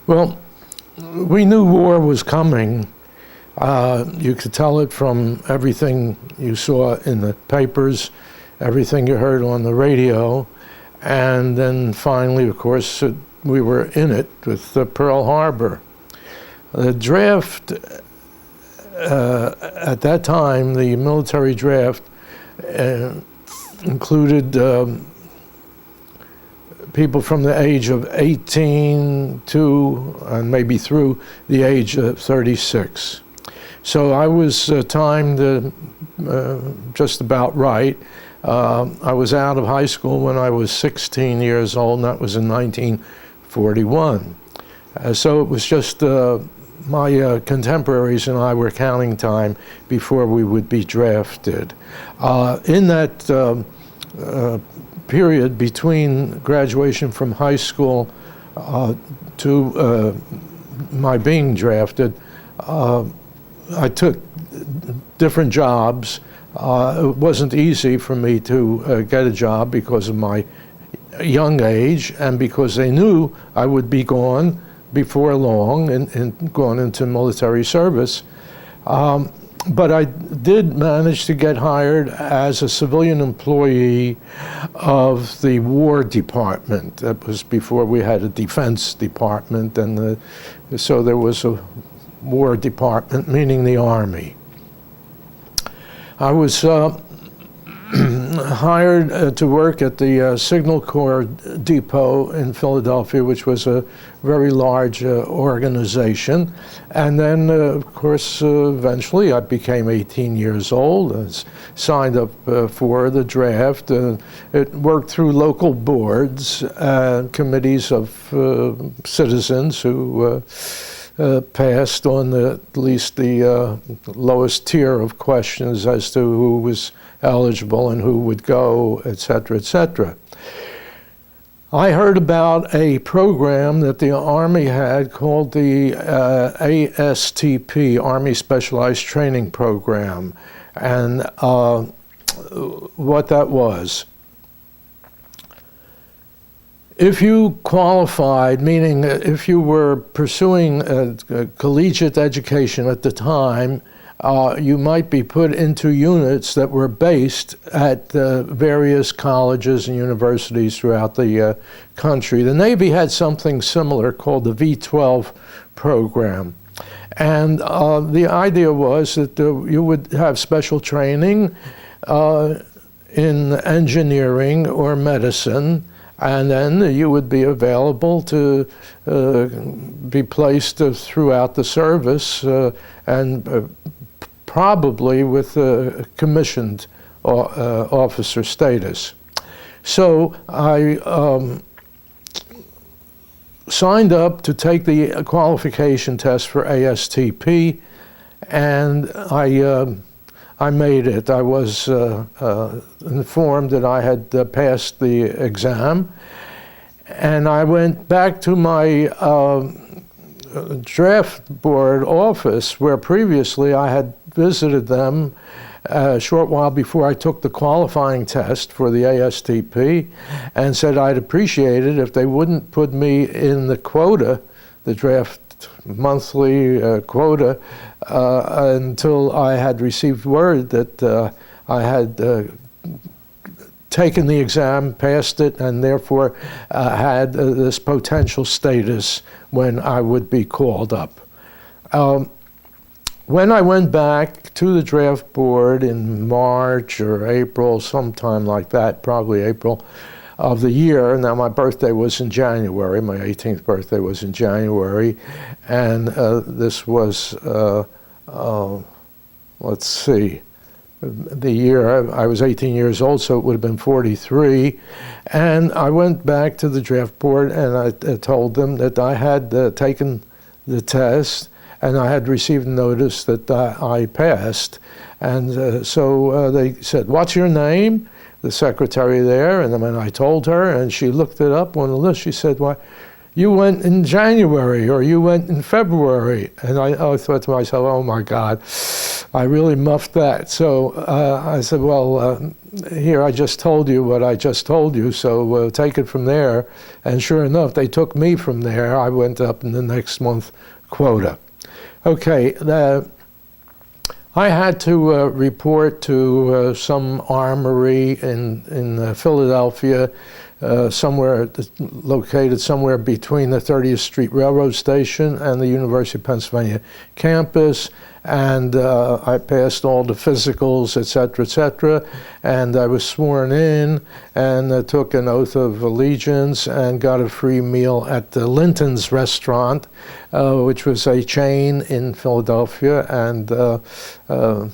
Well, we knew war was coming. You could tell it from everything you saw in the papers, everything you heard on the radio, and then finally, of course, we were in it with Pearl Harbor. The draft, at that time, the military draft included people from the age of 18 to, and maybe through the age of 36. So I was timed just about right. I was out of high school when I was 16 years old, and that was in 1941. So it was just my contemporaries and I were counting time before we would be drafted. In that period between graduation from high school to my being drafted, I took different jobs. It wasn't easy for me to get a job because of my young age and because they knew I would be gone before long and gone into military service. But I did manage to get hired as a civilian employee of the War Department. That was before we had a Defense Department, and so there was a War Department, meaning the Army. I was hired to work at the Signal Corps Depot in Philadelphia, which was a very large organization. And then, of course, eventually I became 18 years old and signed up for the draft. It worked through local boards, committees of citizens who passed on at least the lowest tier of questions as to who was eligible and who would go, et cetera, et cetera. I heard about a program that the Army had called the ASTP, Army Specialized Training Program, and what that was. If you qualified, meaning if you were pursuing collegiate education at the time, you might be put into units that were based at various colleges and universities throughout the country. The Navy had something similar called the V-12 program. And the idea was that you would have special training in engineering or medicine, and then you would be available to be placed throughout the service and probably with commissioned officer status. So I signed up to take the qualification test for ASTP, and I made it. I was informed that I had passed the exam, and I went back to my draft board office where previously I had visited them a short while before I took the qualifying test for the ASTP, and said I'd appreciate it if they wouldn't put me in the quota, the draft monthly quota, until I had received word that I had taken the exam, passed it, and therefore had this potential status when I would be called up. When I went back to the draft board in March or April, sometime like that, probably April of the year, now my birthday was in January, my 18th birthday was in January, and this was, let's see, the year, I was 18 years old, so it would have been 43, and I went back to the draft board and I told them that I had taken the test and I had received notice that I passed. And so they said, "What's your name?" The secretary there, and then when I told her, and she looked it up on the list, she said, "Why, you went in January, or you went in February." And I thought to myself, oh my God, I really muffed that. So I said, well, here, I just told you what I just told you, so take it from there. And sure enough, they took me from there. I went up in the next month quota. Okay, I had to report to some armory in Philadelphia, somewhere located somewhere between the 30th Street Railroad Station and the University of Pennsylvania campus. And I passed all the physicals, et cetera, and I was sworn in and took an oath of allegiance and got a free meal at the Linton's restaurant, which was a chain in Philadelphia, and I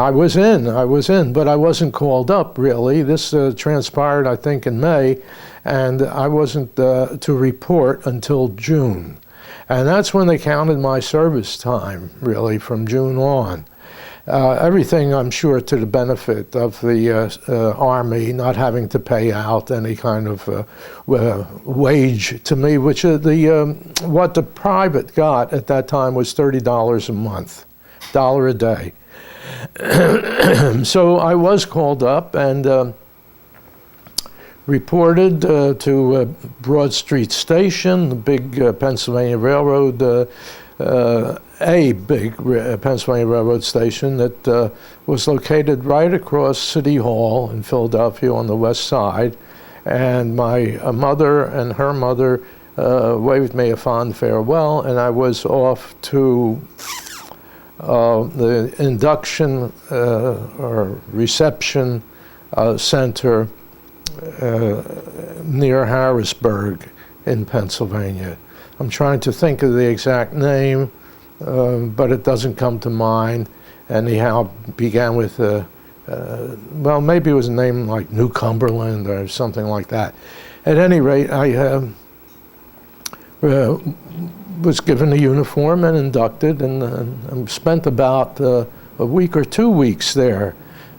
was in, but I wasn't called up, really. This transpired, I think, in May, and I wasn't to report until June. And that's when they counted my service time, really, from June on. Everything, I'm sure, to the benefit of the Army, not having to pay out any kind of wage to me, which what the private got at that time was $30 a month, $1 a day. So I was called up and reported to Broad Street Station, the big Pennsylvania Railroad, a big Pennsylvania Railroad station that was located right across City Hall in Philadelphia on the west side. And my mother and her mother waved me a fond farewell, and I was off to the induction or reception center near Harrisburg in Pennsylvania. I'm trying to think of the exact name, but it doesn't come to mind. Anyhow, began with, well, maybe it was a name like New Cumberland or something like that. At any rate, I was given a uniform and inducted, and spent about a week or 2 weeks there.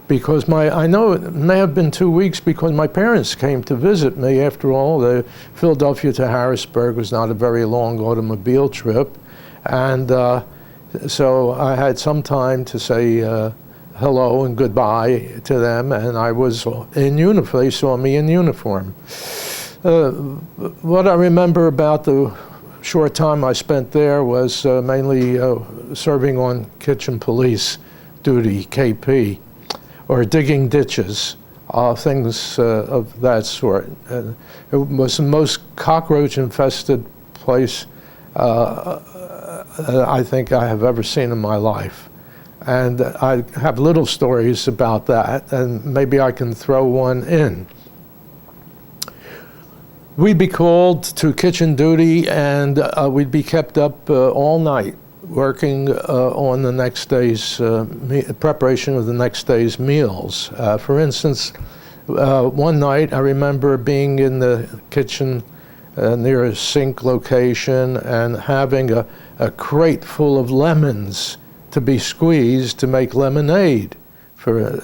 Because I know it may have been 2 weeks because my parents came to visit me. After all, the Philadelphia to Harrisburg was not a very long automobile trip. And so I had some time to say hello and goodbye to them, and I was in uniform. They saw me in uniform. What I remember about the short time I spent there was mainly serving on kitchen police duty, KP, or digging ditches, things of that sort. It was the most cockroach-infested place I think I have ever seen in my life. And I have little stories about that, and maybe I can throw one in. We'd be called to kitchen duty, and we'd be kept up all night working on the next day's preparation of the next day's meals. For instance, one night I remember being in the kitchen near a sink location and having a crate full of lemons to be squeezed to make lemonade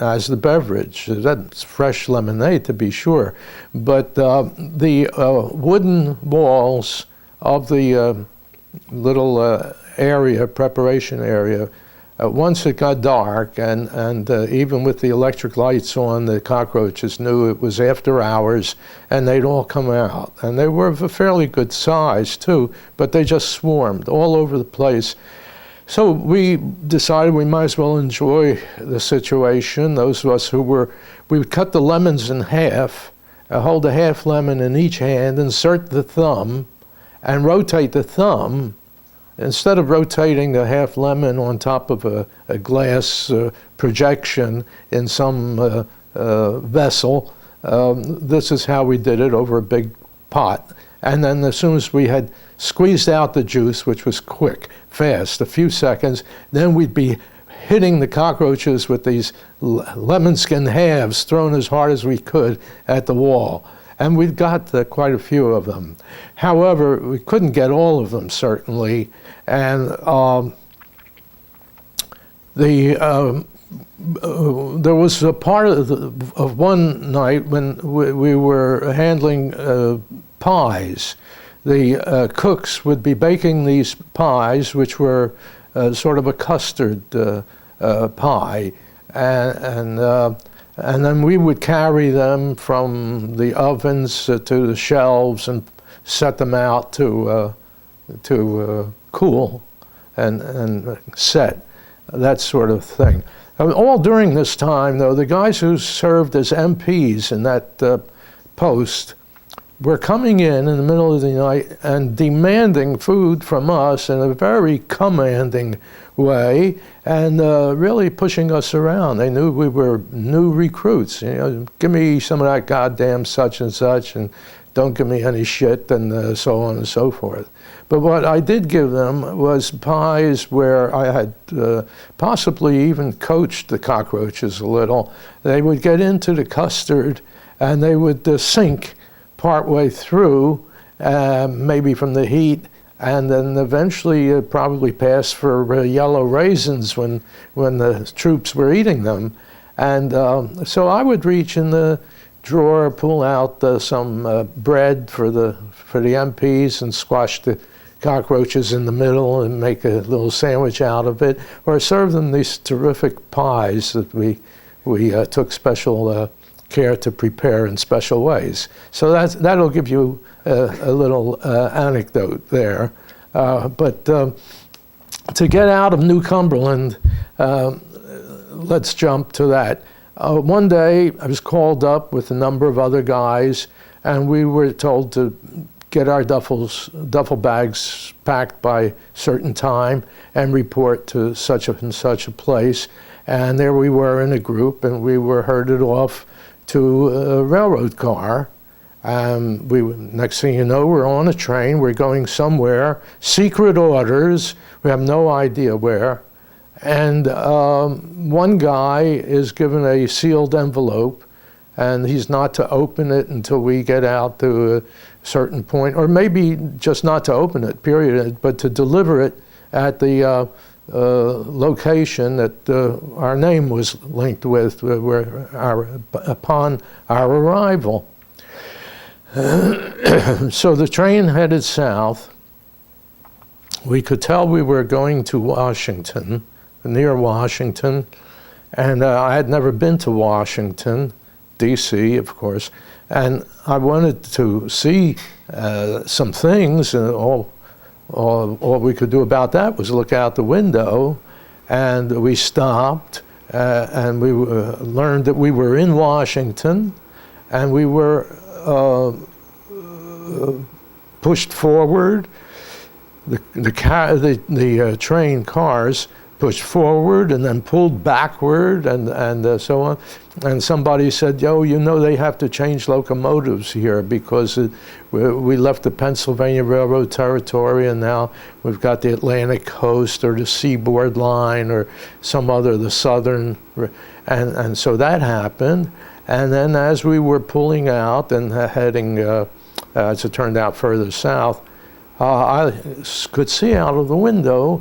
as the beverage. That's fresh lemonade, to be sure. But the wooden walls of the little preparation area, once it got dark, and even with the electric lights on, the cockroaches knew it was after hours, and they'd all come out. And they were of a fairly good size, too, but they just swarmed all over the place. So we decided we might as well enjoy the situation. Those of us we would cut the lemons in half, hold a half lemon in each hand, insert the thumb, and rotate the thumb. Instead of rotating the half lemon on top of a glass projection in some vessel, this is how we did it over a big pot. And then as soon as we had squeezed out the juice, which was quick, fast, a few seconds, then we'd be hitting the cockroaches with these lemon skin halves thrown as hard as we could at the wall. And we'd got quite a few of them. However, we couldn't get all of them, certainly. And there was a part of one night when we were handling pies. The cooks would be baking these pies, which were sort of a custard pie, and then we would carry them from the ovens to the shelves and set them out to cool and set, that sort of thing. All during this time, though, the guys who served as MPs in that post were coming in the middle of the night and demanding food from us in a very commanding way, and really pushing us around. They knew we were new recruits. You know, give me some of that goddamn such and such, and don't give me any shit, and so on and so forth. But what I did give them was pies where I had possibly even coached the cockroaches a little. They would get into the custard, and they would sink partway through, maybe from the heat, and then eventually probably pass for yellow raisins when the troops were eating them. And so I would reach in the drawer, pull out some bread for the MPs and squash the cockroaches in the middle and make a little sandwich out of it, or serve them these terrific pies that we took special care to prepare in special ways. So that'll give you a little anecdote there. But to get out of New Cumberland, let's jump to that. One day I was called up with a number of other guys, and we were told to get our duffel bags packed by certain time and report to such and such a place. And there we were in a group, and we were herded off to a railroad car. Next thing you know, we're on a train, we're going somewhere, secret orders, we have no idea where. And one guy is given a sealed envelope, and he's not to open it until we get out to a certain point, or maybe just not to open it, period, but to deliver it at the location that our name was linked with upon our arrival. So the train headed south. We could tell we were going to Washington, near Washington, and I had never been to Washington, D.C., of course, and I wanted to see some things, and all we could do about that was look out the window. And we stopped, and we learned that we were in Washington, and we were pushed forward. The train cars pushed forward and then pulled backward, and so on. And somebody said, "Yo, you know they have to change locomotives here because we left the Pennsylvania Railroad territory, and now we've got the Atlantic Coast or the Seaboard Line or some other, the Southern." And so that happened. And then as we were pulling out and heading, as it turned out, further south, I could see out of the window,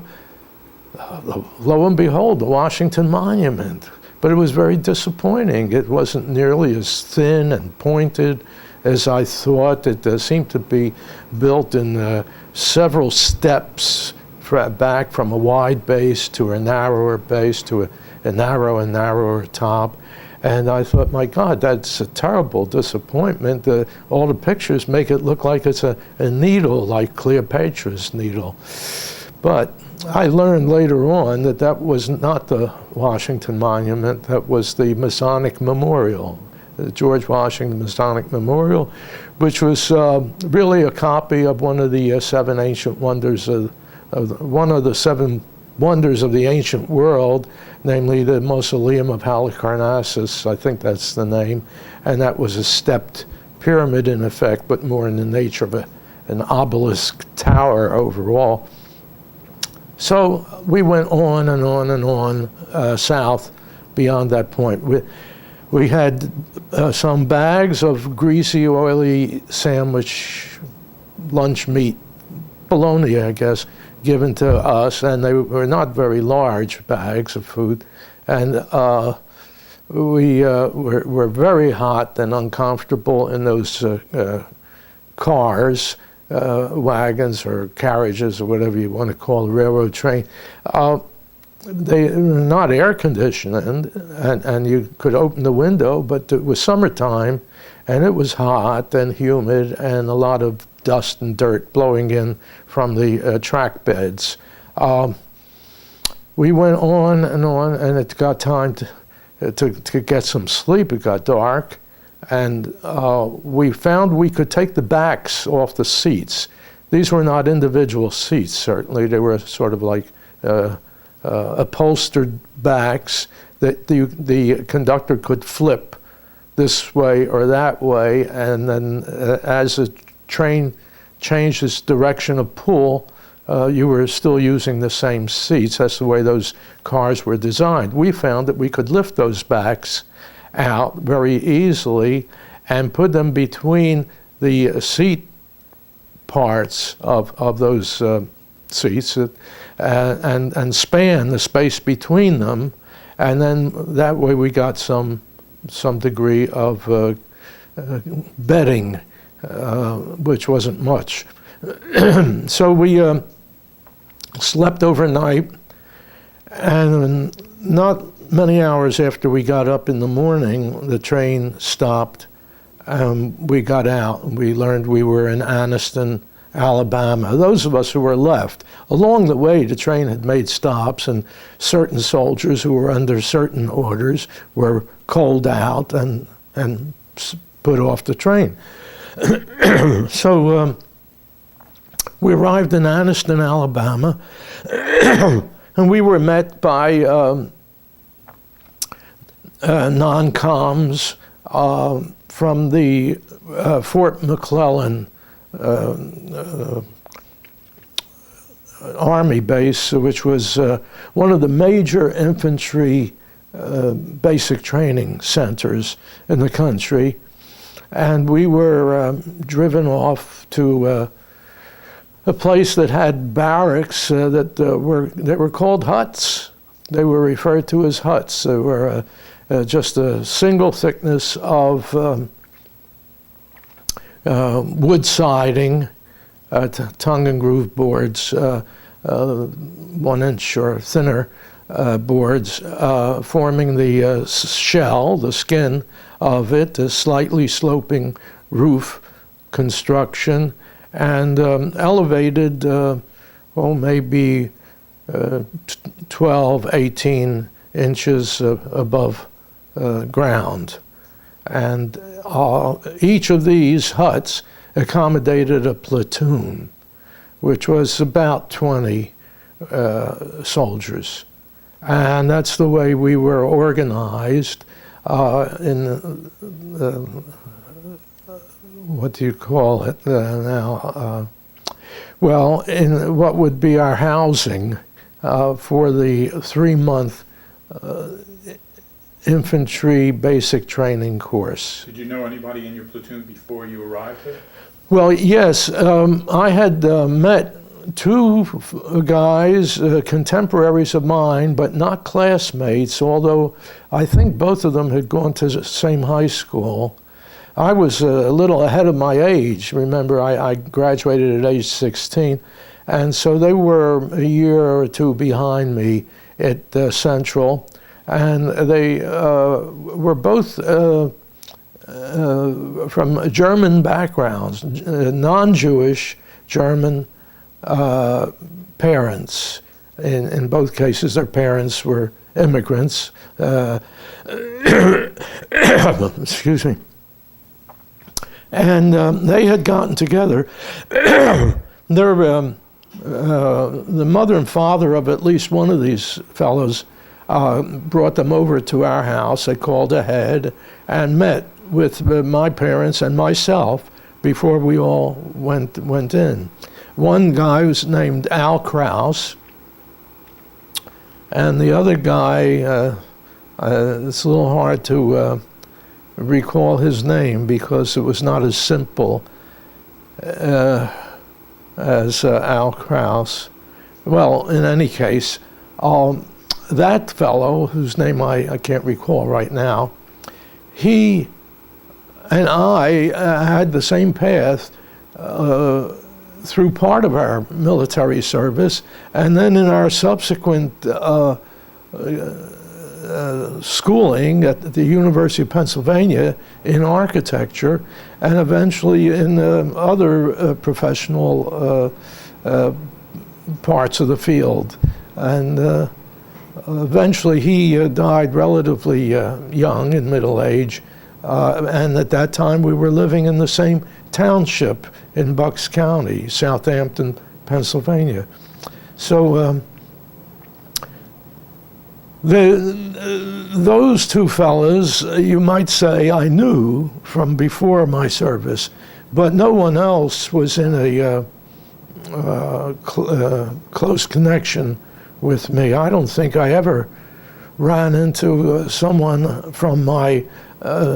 lo and behold, the Washington Monument. But it was very disappointing. It wasn't nearly as thin and pointed as I thought. It seemed to be built in several steps back from a wide base to a narrower base to a narrow and narrower top. And I thought, my God, that's a terrible disappointment. All the pictures make it look like it's a needle, like Cleopatra's needle. But I learned later on that was not the Washington Monument, that was the Masonic Memorial, the George Washington Masonic Memorial, which was really a copy of one of the seven ancient wonders one of the seven wonders of the ancient world, namely the Mausoleum of Halicarnassus, I think that's the name, and that was a stepped pyramid in effect, but more in the nature of an obelisk tower overall. So we went on and on and on south beyond that point. We had some bags of greasy, oily sandwich lunch meat, bologna, I guess, given to us, and they were not very large bags of food. And we were very hot and uncomfortable in those cars. wagons or carriages or whatever you want to call a railroad train. They were not air conditioned, and you could open the window, but it was summertime, and it was hot and humid, and a lot of dust and dirt blowing in from the track beds. We went on, and it got time to get some sleep. It got dark, and we found we could take the backs off the seats. These were not individual seats, certainly. They were sort of like upholstered backs that the conductor could flip this way or that way, and then as the train changed its direction of pull, you were still using the same seats. That's the way those cars were designed. We found that we could lift those backs out very easily and put them between the seat parts of those seats and span the space between them, and then that way we got some degree of bedding, which wasn't much. So we slept overnight, and not many hours after we got up in the morning, the train stopped. We got out, and we learned we were in Anniston, Alabama. Those of us who were left, along the way, the train had made stops, and certain soldiers who were under certain orders were called out and put off the train. So we arrived in Anniston, Alabama, and we were met by non-coms from the Fort McClellan Army base, which was one of the major infantry basic training centers in the country. And we were driven off to a place that had barracks that were called huts. They were referred to as huts. They were just a single thickness of wood siding, tongue and groove boards, 1 inch or thinner boards, forming the shell, the skin of it, a slightly sloping roof construction, and elevated, maybe 12, 18 inches above ground. And each of these huts accommodated a platoon, which was about 20 soldiers. And that's the way we were organized in what do you call it now? Well, in what would be our housing for the 3-month infantry basic training course. Did you know anybody in your platoon before you arrived here? Well, yes. I had met 2 guys, contemporaries of mine, but not classmates, although I think both of them had gone to the same high school. I was a little ahead of my age. Remember, I graduated at age 16, and so they were a year or 2 behind me at Central, and they were both from German backgrounds, non-Jewish German parents. In both cases, their parents were immigrants. Excuse me. And they had gotten together. The mother and father of at least one of these fellows brought them over to our house. They called ahead and met with my parents and myself before we all went in. One guy was named Al Kraus, and the other guy, it's a little hard to recall his name because it was not as simple as Al Kraus. Well, in any case, that fellow, whose name I can't recall right now, he and I had the same path through part of our military service, and then in our subsequent schooling at the University of Pennsylvania in architecture, and eventually in other professional parts of the field. And eventually he died relatively young, in middle age, and at that time we were living in the same township in Bucks County, Southampton, Pennsylvania. So those two fellas, you might say, I knew from before my service, but no one else was in a close connection with me. I don't think I ever ran into someone from my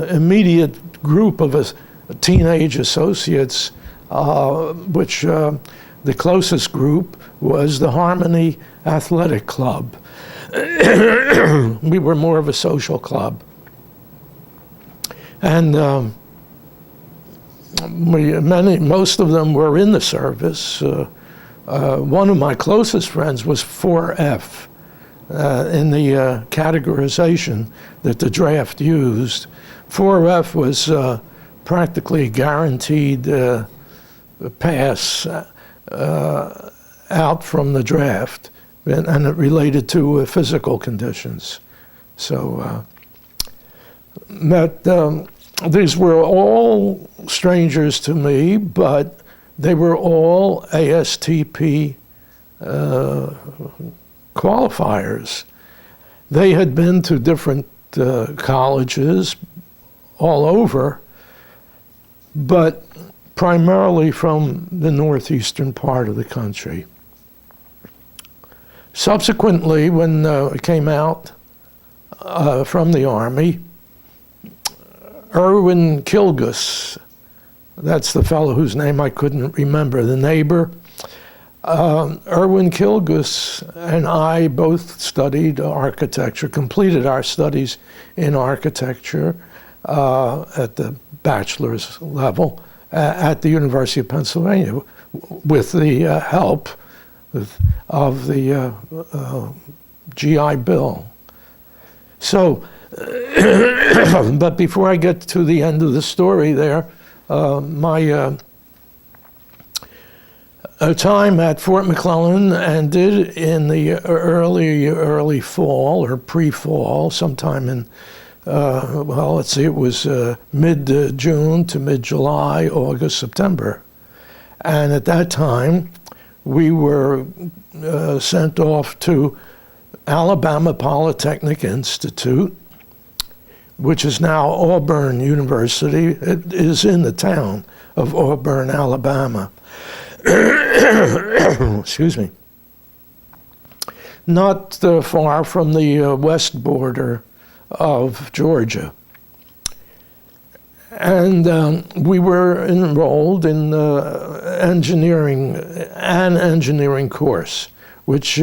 immediate group of teenage associates, which the closest group was the Harmony Athletic Club. We were more of a social club. And most of them were in the service. One of my closest friends was 4F in the categorization that the draft used. 4F was practically guaranteed pass out from the draft, and it related to physical conditions. So these were all strangers to me, but they were all ASTP qualifiers. They had been to different colleges all over, but primarily from the northeastern part of the country. Subsequently, when I came out from the Army, Erwin Kilgus, that's the fellow whose name I couldn't remember, the neighbor. Erwin Kilgus and I both studied architecture, completed our studies in architecture at the bachelor's level at the University of Pennsylvania with the help of the GI Bill. So, but before I get to the end of the story there, my time at Fort McClellan ended in the early fall or pre-fall, sometime in, well, let's see, it was mid-June to mid-July, August, September. And at that time, we were sent off to Alabama Polytechnic Institute, which is now Auburn University. It is in the town of Auburn, Alabama. Excuse me. Not far from the west border of Georgia. And we were enrolled in an engineering course, which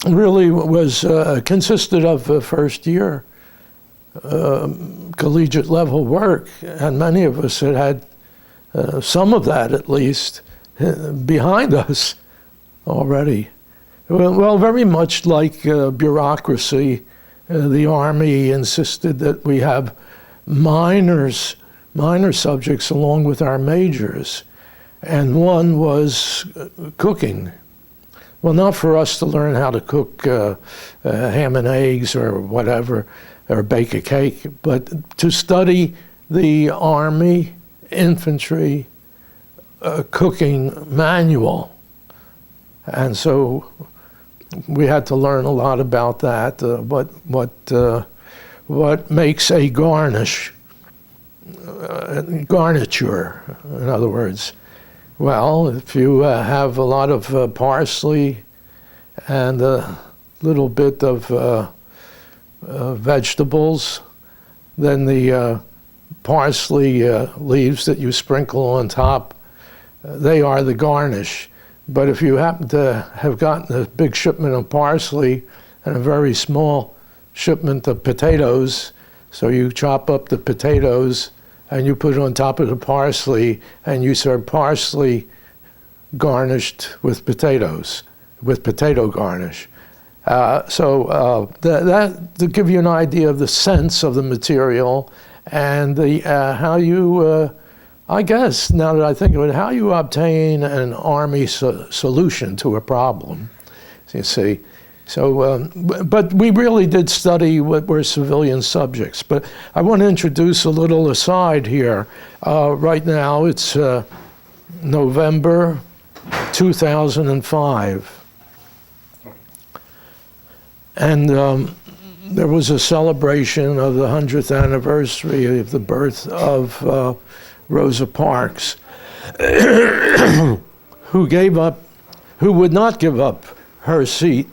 really was consisted of first year collegiate level work, and many of us had some of that at least behind us already. Well, very much like bureaucracy, the Army insisted that we have minor subjects along with our majors, and one was cooking. Well, not for us to learn how to cook ham and eggs or whatever, or bake a cake, but to study the Army infantry cooking manual. And so we had to learn a lot about that, what makes a garniture, in other words. Well, if you have a lot of parsley and a little bit of vegetables, then the parsley leaves that you sprinkle on top, they are the garnish. But if you happen to have gotten a big shipment of parsley and a very small shipment of potatoes, so you chop up the potatoes and you put it on top of the parsley, and you serve parsley garnished with potatoes, with potato garnish. That to give you an idea of the sense of the material and the how you, I guess, now that I think of it, how you obtain an Army solution to a problem, you see. So, but we really did study what were civilian subjects. But I want to introduce a little aside here. Right now, it's November 2005. And there was a celebration of the 100th anniversary of the birth of Rosa Parks, who would not give up her seat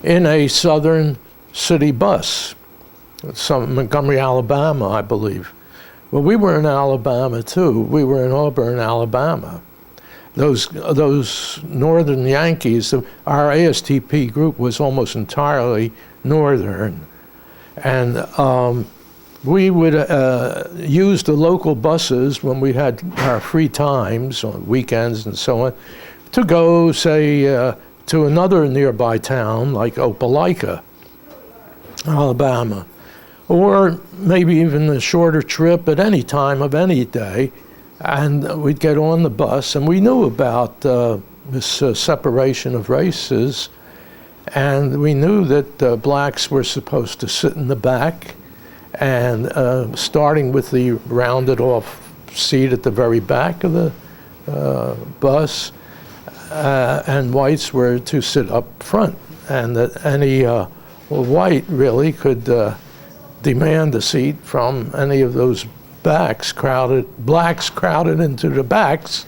in a southern city bus, Montgomery, Alabama, I believe. Well, we were in Alabama too. We were in Auburn, Alabama. Those northern Yankees, our ASTP group was almost entirely northern. And we would use the local buses when we had our free times on weekends and so on to go, say, to another nearby town like Opelika, Alabama, or maybe even a shorter trip at any time of any day. And we'd get on the bus, and we knew about this separation of races, and we knew that blacks were supposed to sit in the back, and starting with the rounded off seat at the very back of the bus, and whites were to sit up front, and that any white really could demand a seat from any of those blacks crowded into the backs,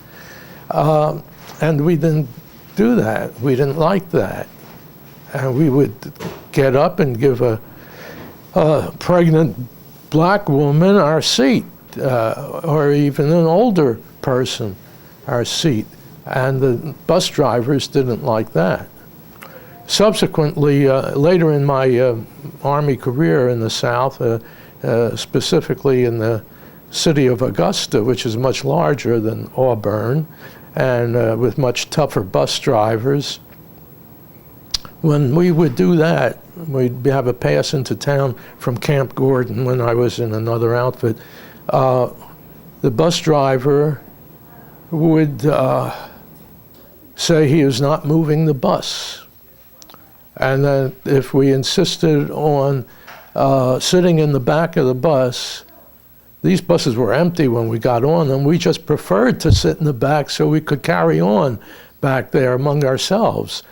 and we didn't do that. We didn't like that, and we would get up and give a pregnant black woman our seat, or even an older person our seat. And the bus drivers didn't like that. Subsequently, later in my Army career in the South, specifically in the city of Augusta, which is much larger than Auburn, and with much tougher bus drivers, when we would do that, we'd have a pass into town from Camp Gordon when I was in another outfit. The bus driver would say he is not moving the bus. And then if we insisted on sitting in the back of the bus, these buses were empty when we got on them. We just preferred to sit in the back so we could carry on back there among ourselves.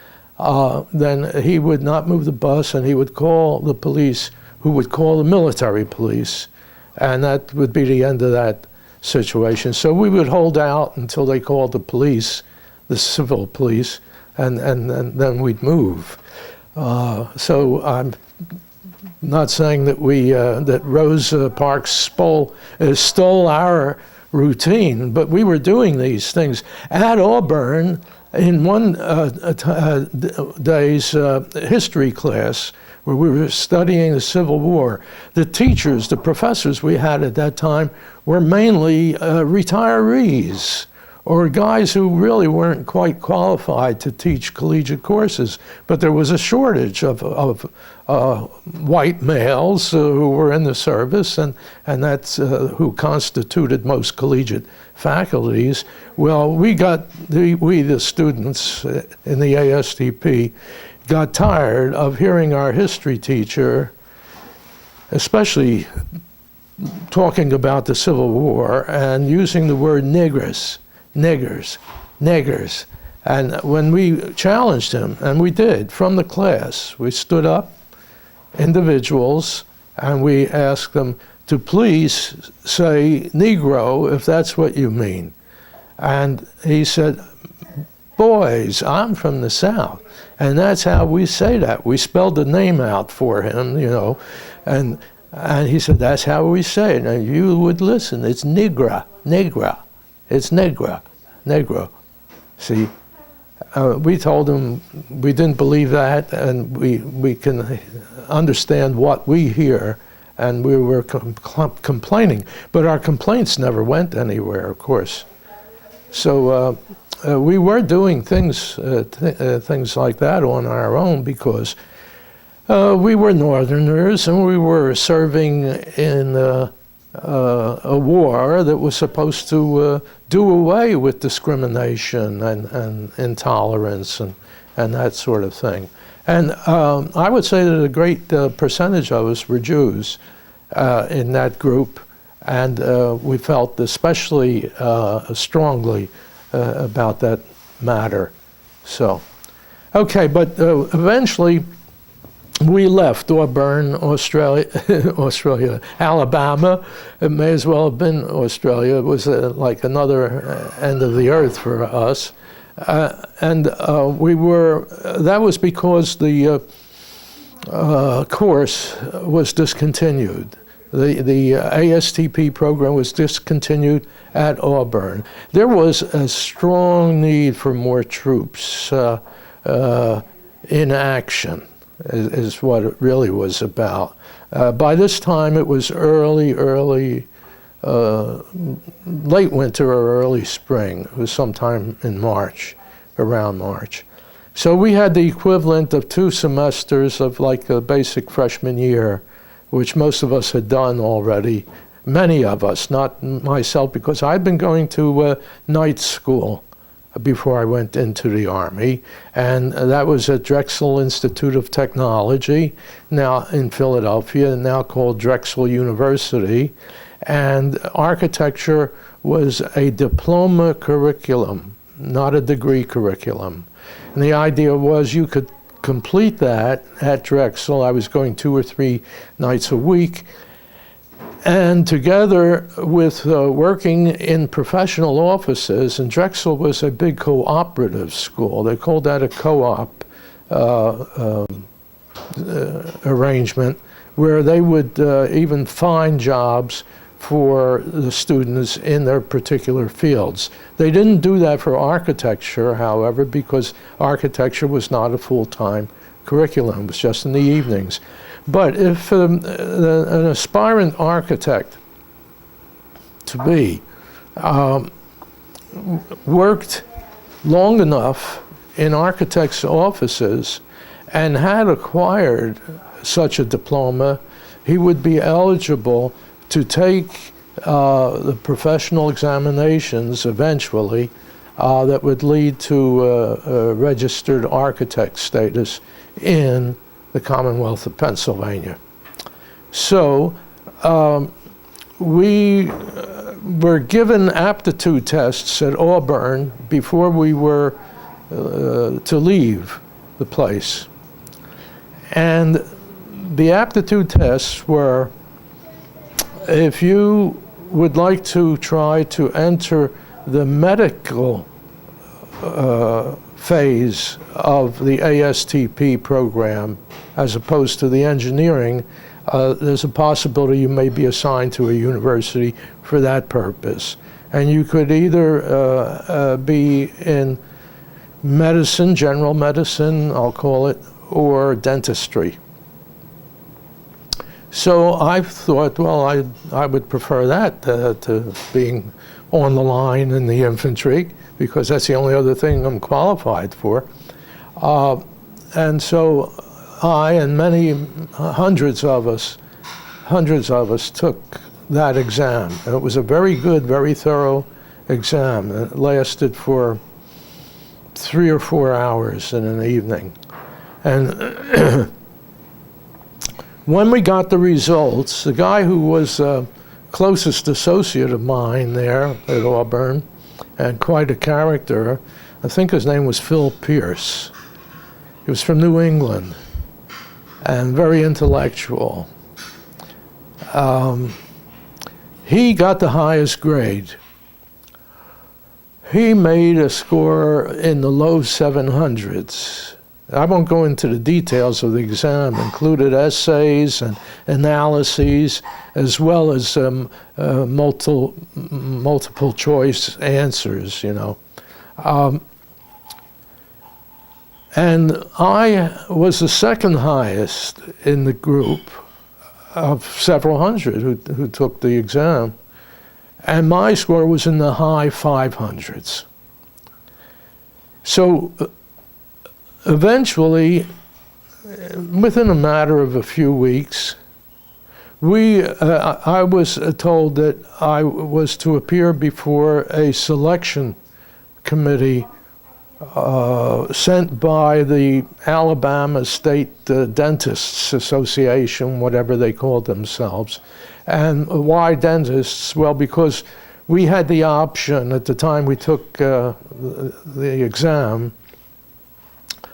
Then he would not move the bus, and he would call the police, who would call the military police, and that would be the end of that situation. So we would hold out until they called the police, the civil police, and then we'd move. So I'm not saying that that Rosa Parks stole our routine, but we were doing these things. At Auburn, in one day's history class, where we were studying the Civil War, the teachers, the professors we had at that time were mainly retirees, or guys who really weren't quite qualified to teach collegiate courses. But there was a shortage of white males who were in the service, and that's who constituted most collegiate faculties. Well, we the students in the ASTP, got tired of hearing our history teacher, especially talking about the Civil War and using the word niggers. And when we challenged him, and we did, from the class, we stood up, individuals, and we asked them to please say Negro if that's what you mean. And he said, boys, I'm from the South, and that's how we say that. We spelled the name out for him, and he said, that's how we say it. And you would listen, it's Negra. It's Negro. See, we told him we didn't believe that, and we can understand what we hear and we were complaining. But our complaints never went anywhere, of course. So we were doing things like that on our own because we were Northerners and we were serving in a war that was supposed to do away with discrimination and intolerance and that sort of thing. And I would say that a great percentage of us were Jews in that group, and we felt especially strongly about that matter. So, okay, but eventually we left Auburn, Australia, Alabama. It may as well have been Australia. It was like another end of the earth for us. And that was because the course was discontinued. The ASTP program was discontinued at Auburn. There was a strong need for more troops in action, is what it really was about. By this time, it was late winter or early spring. It was sometime in March, around March. So we had the equivalent of 2 semesters of like a basic freshman year, which most of us had done already. Many of us, not myself, because I'd been going to night school before I went into the Army, and that was at Drexel Institute of Technology, now in Philadelphia, now called Drexel University. And architecture was a diploma curriculum, not a degree curriculum. And the idea was you could complete that at Drexel. I was going 2 or 3 nights a week. And together with working in professional offices, and Drexel was a big cooperative school. They called that a co-op arrangement, where they would even find jobs for the students in their particular fields. They didn't do that for architecture, however, because architecture was not a full-time curriculum. It was just in the evenings. But if an aspirant architect to be worked long enough in architects' offices and had acquired such a diploma, he would be eligible to take the professional examinations eventually that would lead to a registered architect status in the Commonwealth of Pennsylvania. So we were given aptitude tests at Auburn before we were to leave the place. And the aptitude tests were, if you would like to try to enter the medical phase of the ASTP program as opposed to the engineering, there's a possibility you may be assigned to a university for that purpose. And you could either be in medicine, general medicine, I'll call it, or dentistry. So I thought, well, I would prefer that to being on the line in the infantry, because that's the only other thing I'm qualified for. And so I and many hundreds of us took that exam. And it was a very good, very thorough exam. It lasted for 3 or 4 hours in an evening. And when we got the results, the guy who was closest associate of mine there at Auburn, and quite a character, I think his name was Phil Pierce. He was from New England and very intellectual. He got the highest grade. He made a score in the low 700s. I won't go into the details of the exam. Included essays and analyses, as well as multiple choice answers, you know. And I was the second highest in the group of several hundred who took the exam. And my score was in the high 500s. So eventually, within a matter of a few weeks, I was told that I was to appear before a selection committee sent by the Alabama State Dentists Association, whatever they called themselves. And why dentists? Well, because we had the option at the time we took the exam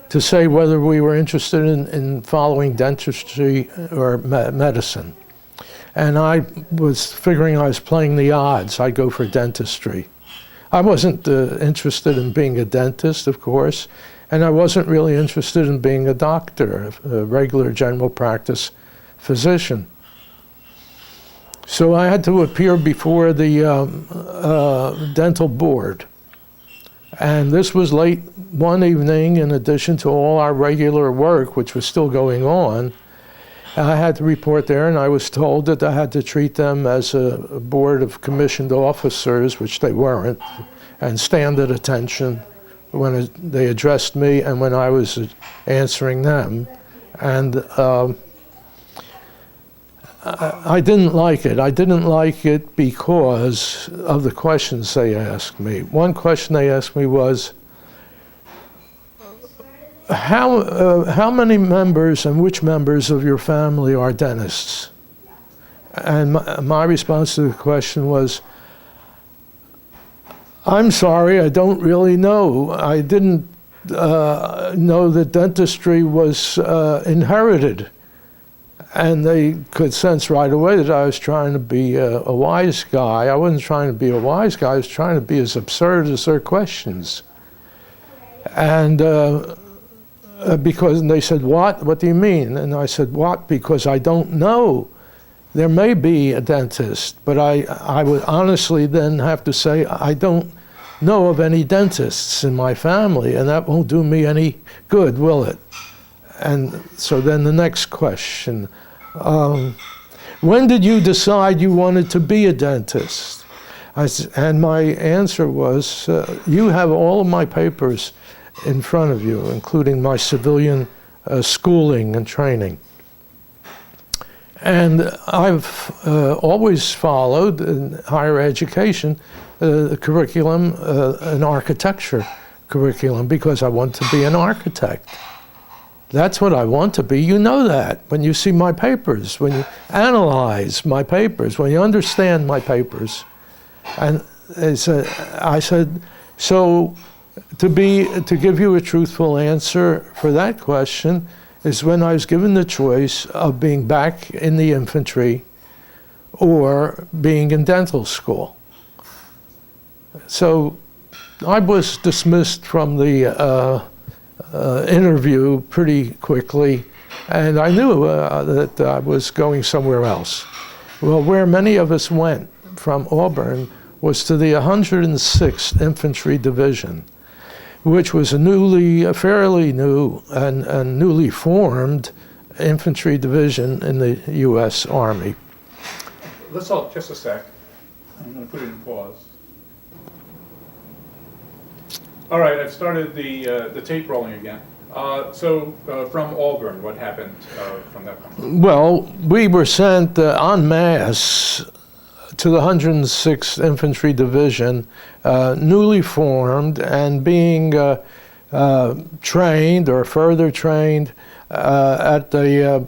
to say whether we were interested in following dentistry or medicine. And I was figuring I was playing the odds. I'd go for dentistry. I wasn't interested in being a dentist, of course, and I wasn't really interested in being a doctor, a regular general practice physician. So I had to appear before the dental board. And this was late one evening, in addition to all our regular work, which was still going on. I had to report there, and I was told that I had to treat them as a board of commissioned officers, which they weren't, and stand at attention when they addressed me and when I was answering them. And I didn't like it. I didn't like it because of the questions they asked me. One question they asked me was, how many members and which members of your family are dentists? And my response to the question was, I'm sorry, I don't really know. I didn't know that dentistry was inherited. And they could sense right away that I was trying to be a wise guy. I wasn't trying to be a wise guy. I was trying to be as absurd as their questions. And because they said, what? What do you mean? And I said, what? Because I don't know. There may be a dentist, but I would honestly then have to say, I don't know of any dentists in my family, and that won't do me any good, will it? And so then the next question, when did you decide you wanted to be a dentist? And my answer was, you have all of my papers in front of you, including my civilian schooling and training. And I've always followed in higher education the curriculum, an architecture curriculum, because I want to be an architect. That's what I want to be. You know that when you see my papers, when you analyze my papers, when you understand my papers. And I said, so to give you a truthful answer for that question is when I was given the choice of being back in the infantry or being in dental school. So I was dismissed from the interview pretty quickly, and I knew that I was going somewhere else. Well, where many of us went from Auburn was to the 106th Infantry Division, which was a fairly new and newly formed infantry division in the U.S. Army. Let's all, just a sec. I'm going to put it in pause. All right, I've started the tape rolling again. So from Auburn, what happened from that point? Well, we were sent en masse to the 106th Infantry Division, newly formed and being trained or further trained at the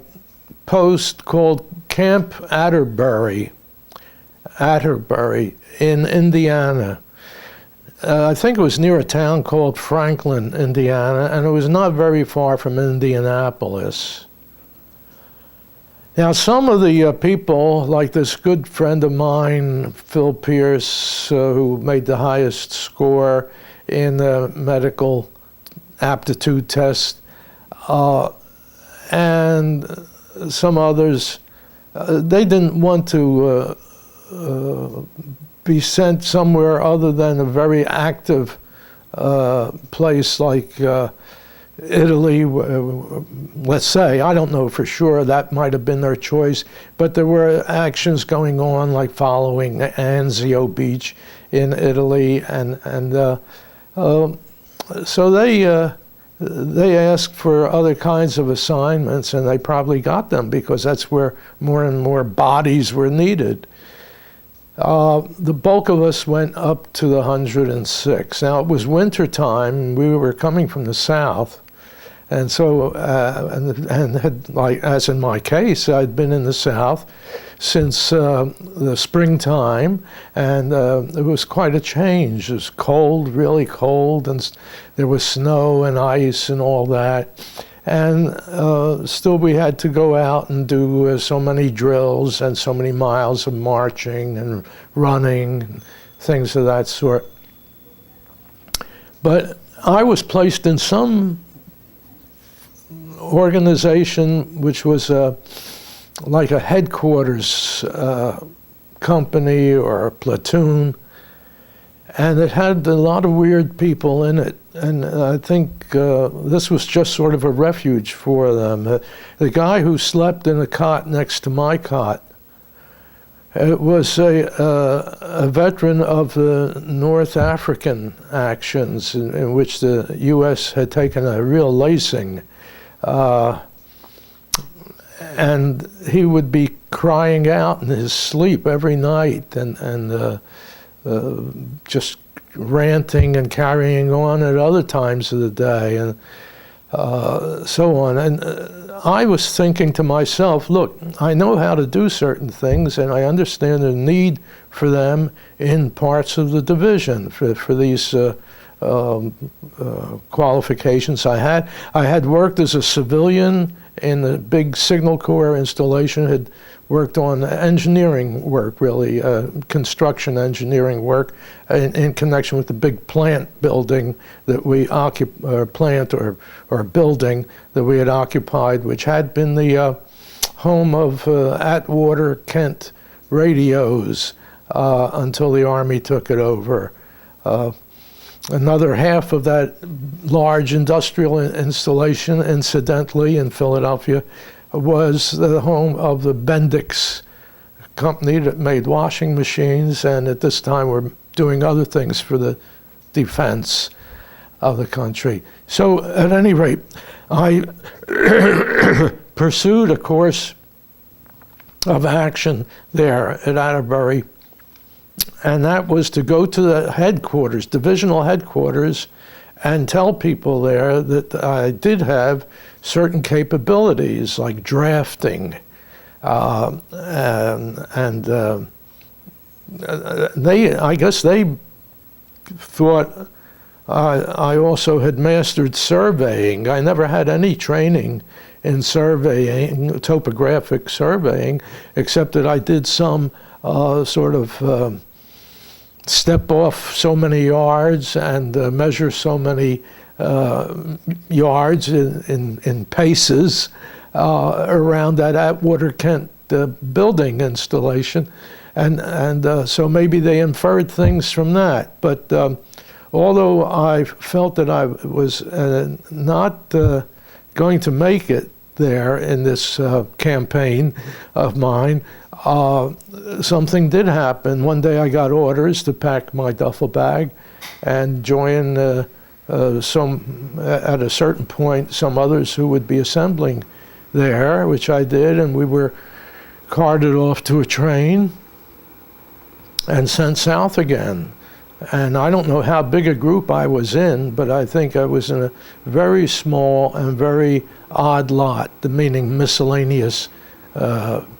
post called Camp Atterbury in Indiana. I think it was near a town called Franklin, Indiana, and it was not very far from Indianapolis. Now, some of the people, like this good friend of mine, Phil Pierce, who made the highest score in the medical aptitude test, and some others, they didn't want to be sent somewhere other than a very active place like Italy, let's say, I don't know for sure, that might have been their choice, but there were actions going on like following Anzio Beach in Italy, and so they asked for other kinds of assignments, and they probably got them because that's where more and more bodies were needed. The bulk of us went up to the 106. Now, it was winter time. We were coming from the south. And so, and had, like, as in my case, I'd been in the South since the springtime, and it was quite a change. It was cold, really cold, and there was snow and ice and all that. And still we had to go out and do so many drills and so many miles of marching and running, and things of that sort. But I was placed in some organization which was like a headquarters company or a platoon, and it had a lot of weird people in it, and I think this was just sort of a refuge for them. The guy who slept in a cot next to my cot, it was a veteran of the North African actions in which the U.S. had taken a real lacing. And he would be crying out in his sleep every night and just ranting and carrying on at other times of the day and so on. And I was thinking to myself, look, I know how to do certain things, and I understand the need for them in parts of the division for these qualifications I had. I had worked as a civilian in the big Signal Corps installation, had worked on engineering work, really, construction engineering work in connection with the big plant building that we building that we had occupied, which had been the home of Atwater Kent radios until the Army took it over. Another half of that large industrial installation, incidentally, in Philadelphia, was the home of the Bendix company that made washing machines, and at this time were doing other things for the defense of the country. So at any rate, I pursued a course of action there at Atterbury, and that was to go to the headquarters, divisional headquarters, and tell people there that I did have certain capabilities like drafting, I guess they thought I also had mastered surveying. I never had any training in surveying, topographic surveying, except that I did some sort of step off so many yards and measure so many yards in paces around that Atwater Kent building installation, and so maybe they inferred things from that. But although I felt that I was not going to make it there in this campaign of mine, something did happen. One day I got orders to pack my duffel bag and join at a certain point, some others who would be assembling there, which I did, and we were carted off to a train and sent south again. And I don't know how big a group I was in, but I think I was in a very small and very odd lot, meaning miscellaneous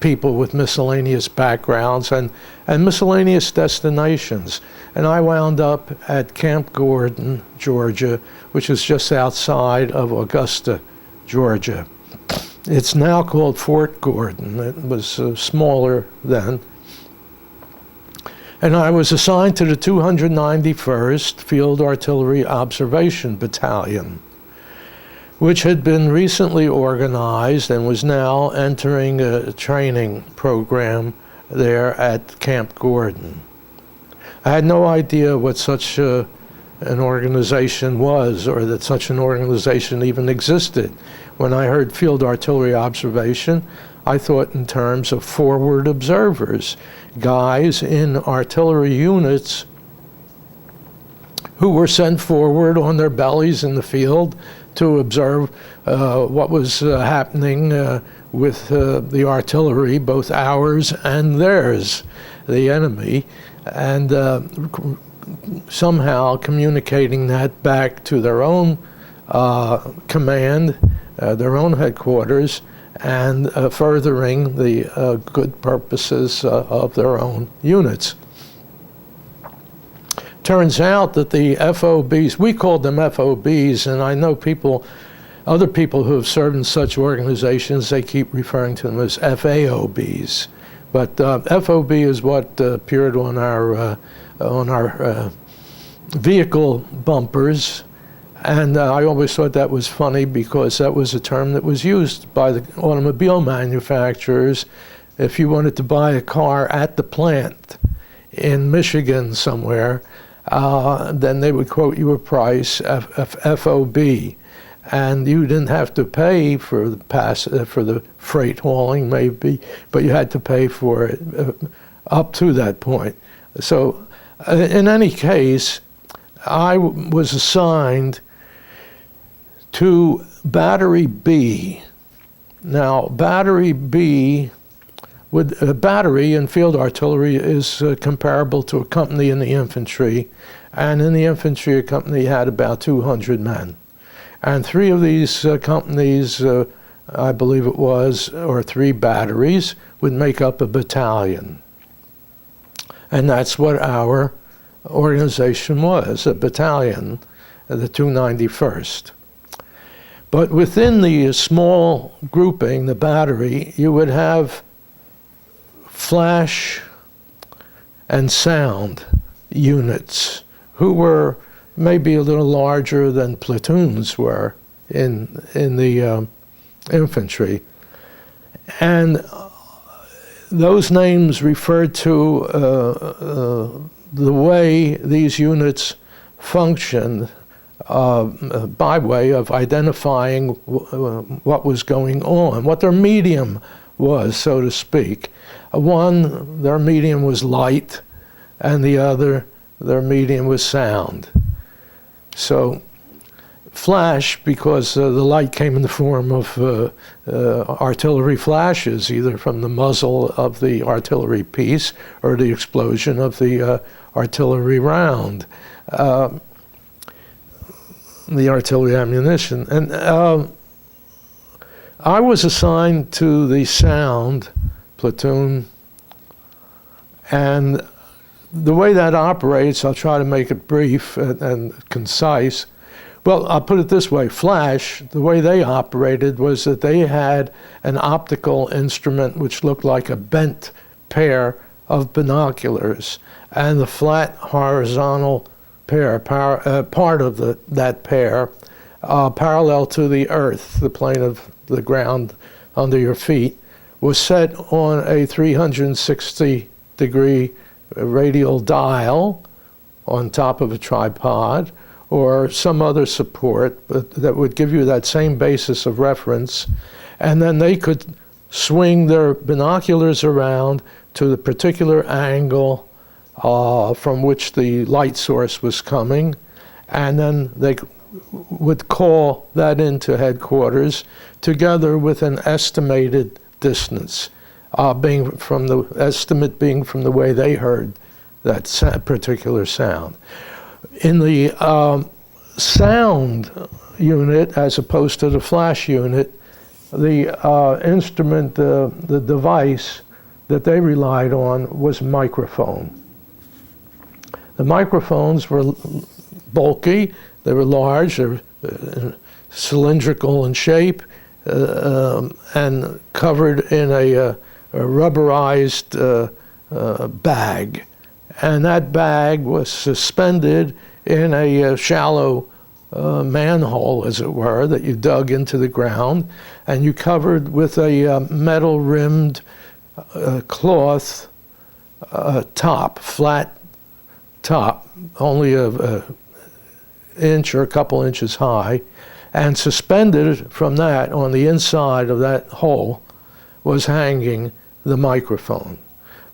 people with miscellaneous backgrounds and miscellaneous destinations. And I wound up at Camp Gordon, Georgia, which is just outside of Augusta, Georgia. It's now called Fort Gordon. It was smaller then. And I was assigned to the 291st Field Artillery Observation Battalion, which had been recently organized and was now entering a training program there at Camp Gordon. I had no idea what such an organization was, or that such an organization even existed. When I heard Field Artillery Observation, I thought in terms of forward observers, guys in artillery units who were sent forward on their bellies in the field to observe what was happening with the artillery, both ours and theirs, the enemy, and somehow communicating that back to their own command, their own headquarters, and furthering the good purposes of their own units. Turns out that the FOBs, we called them FOBs, and I know other people who have served in such organizations, they keep referring to them as FAOBs. But FOB is what appeared on our vehicle bumpers, and I always thought that was funny because that was a term that was used by the automobile manufacturers. If you wanted to buy a car at the plant in Michigan somewhere, then they would quote you a price, FOB, and you didn't have to pay for the freight hauling maybe, but you had to pay for it up to that point. So in any case, I was assigned to Battery B. Now, Battery B, battery in field artillery is comparable to a company in the infantry, and in the infantry a company had about 200 men. And three of these companies, I believe it was, or three batteries, would make up a battalion. And that's what our organization was, a battalion, the 291st. But within the small grouping, the battery, you would have flash and sound units who were maybe a little larger than platoons were in the infantry. And those names referred to the way these units functioned by way of identifying what was going on, what their medium was, so to speak. One, their medium was light, and the other, their medium was sound. So flash, because the light came in the form of artillery flashes, either from the muzzle of the artillery piece or the explosion of the artillery round, the artillery ammunition. And I was assigned to the sound platoon, and the way that operates, I'll try to make it brief and concise. Well, I'll put it this way. Flash, the way they operated was that they had an optical instrument which looked like a bent pair of binoculars, and the flat horizontal pair, part of that pair, parallel to the earth, the plane of the ground under your feet, was set on a 360-degree radial dial on top of a tripod or some other support that would give you that same basis of reference, and then they could swing their binoculars around to the particular angle from which the light source was coming, and then they would call that into headquarters together with an estimated distance, being from the way they heard that particular sound. In the sound unit, as opposed to the flash unit, the instrument, the device that they relied on was microphone. The microphones were bulky, they were large, they were cylindrical in shape, and covered in a rubberized bag. And that bag was suspended in a shallow manhole, as it were, that you dug into the ground, and you covered with a metal-rimmed cloth top, flat top, only inch or a couple inches high, and suspended from that on the inside of that hole was hanging the microphone.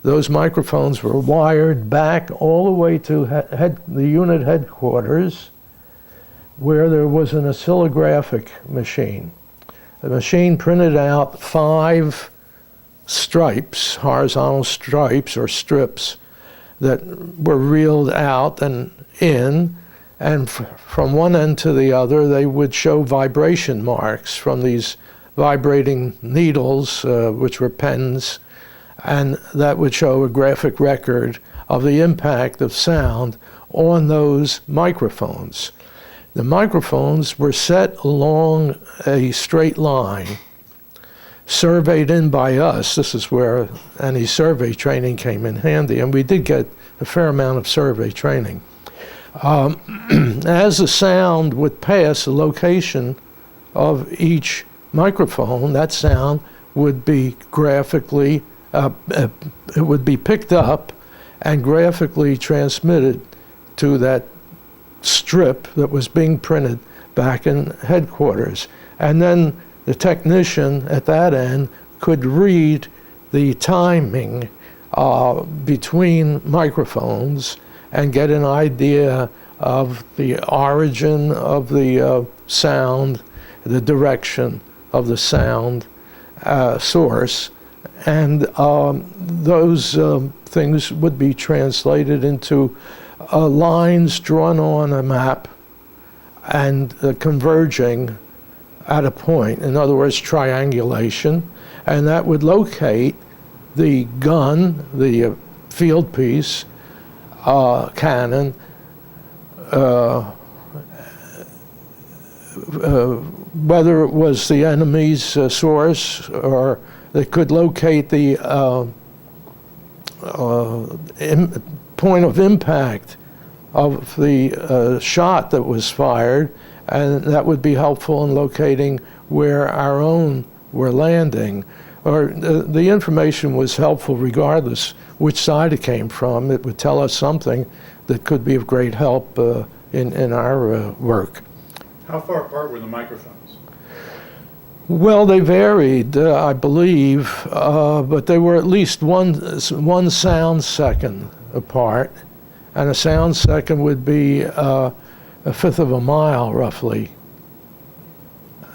Those microphones were wired back all the way to the unit headquarters, where there was an oscillographic machine. The machine printed out 5 stripes, horizontal stripes or strips, that were reeled out and in, and from one end to the other they would show vibration marks from these vibrating needles, which were pens, and that would show a graphic record of the impact of sound on those microphones. The microphones were set along a straight line, surveyed in by us. This is where any survey training came in handy, and we did get a fair amount of survey training. As the sound would pass the location of each microphone, that sound would be graphically, it would be picked up and graphically transmitted to that strip that was being printed back in headquarters. And then the technician at that end could read the timing between microphones and get an idea of the origin of the sound, the direction of the sound source, and those things would be translated into lines drawn on a map and converging at a point, in other words, triangulation, and that would locate the gun, the field piece, cannon, whether it was the enemy's source, or they could locate the point of impact of the shot that was fired, and that would be helpful in locating where our own were landing. Or the information was helpful regardless which side it came from. It would tell us something that could be of great help in our work. How far apart were the microphones? Well, they varied, I believe, but they were at least one sound second apart, and a sound second would be a fifth of a mile, roughly.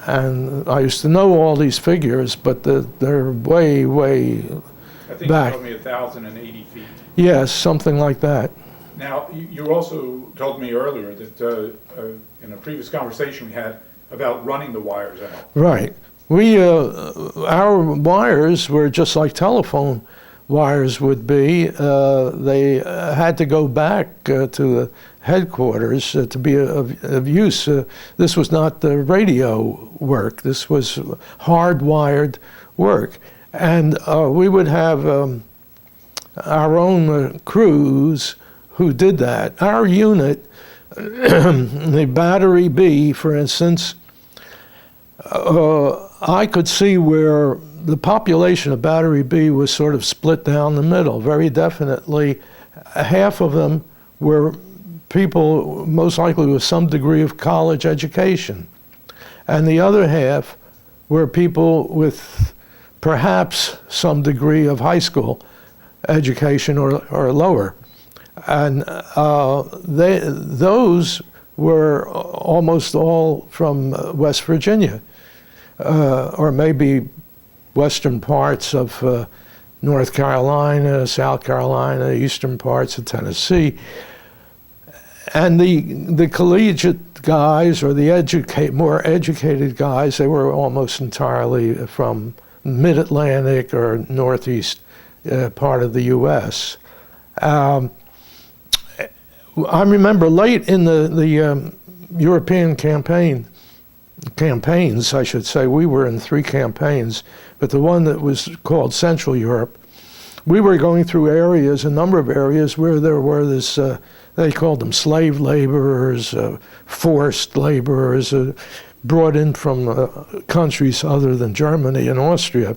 And I used to know all these figures, but they're way, way I think back. you told me 1,080 feet. Yes, something like that. Now, you also told me earlier that in a previous conversation we had about running the wires out. Right. Our wires were just like telephone wires would be. They had to go back to the headquarters to be of use. This was not the radio work. This was hardwired work. And we would have our own crews who did that. Our unit, the Battery B, for instance, I could see where the population of Battery B was sort of split down the middle, very definitely. Half of them were people most likely with some degree of college education, and the other half were people with perhaps some degree of high school education or lower. And those were almost all from West Virginia, or maybe western parts of North Carolina, South Carolina, eastern parts of Tennessee. And the collegiate guys, or the more educated guys, they were almost entirely from mid-Atlantic or northeast part of the U.S. I remember late in the European campaigns, I should say, we were in 3 campaigns, but the one that was called Central Europe, we were going through areas, a number of areas where there were this, they called them slave laborers, forced laborers, brought in from countries other than Germany and Austria.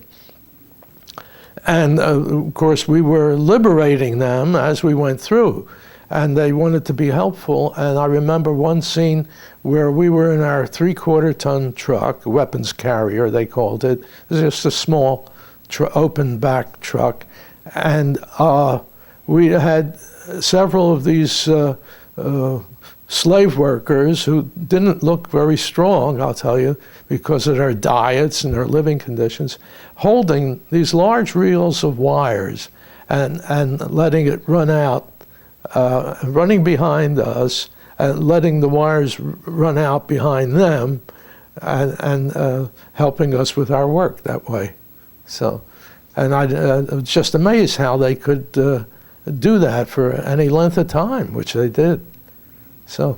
And of course, we were liberating them as we went through. and they wanted to be helpful. And I remember one scene where we were in our 3/4-ton truck, weapons carrier they called it. It was just a small open back truck, and we had several of these slave workers who didn't look very strong, I'll tell you, because of their diets and their living conditions, holding these large reels of wires and letting it run out, running behind us, and letting the wires run out behind them, and helping us with our work that way. So, and I was just amazed how they could do that for any length of time, which they did. So,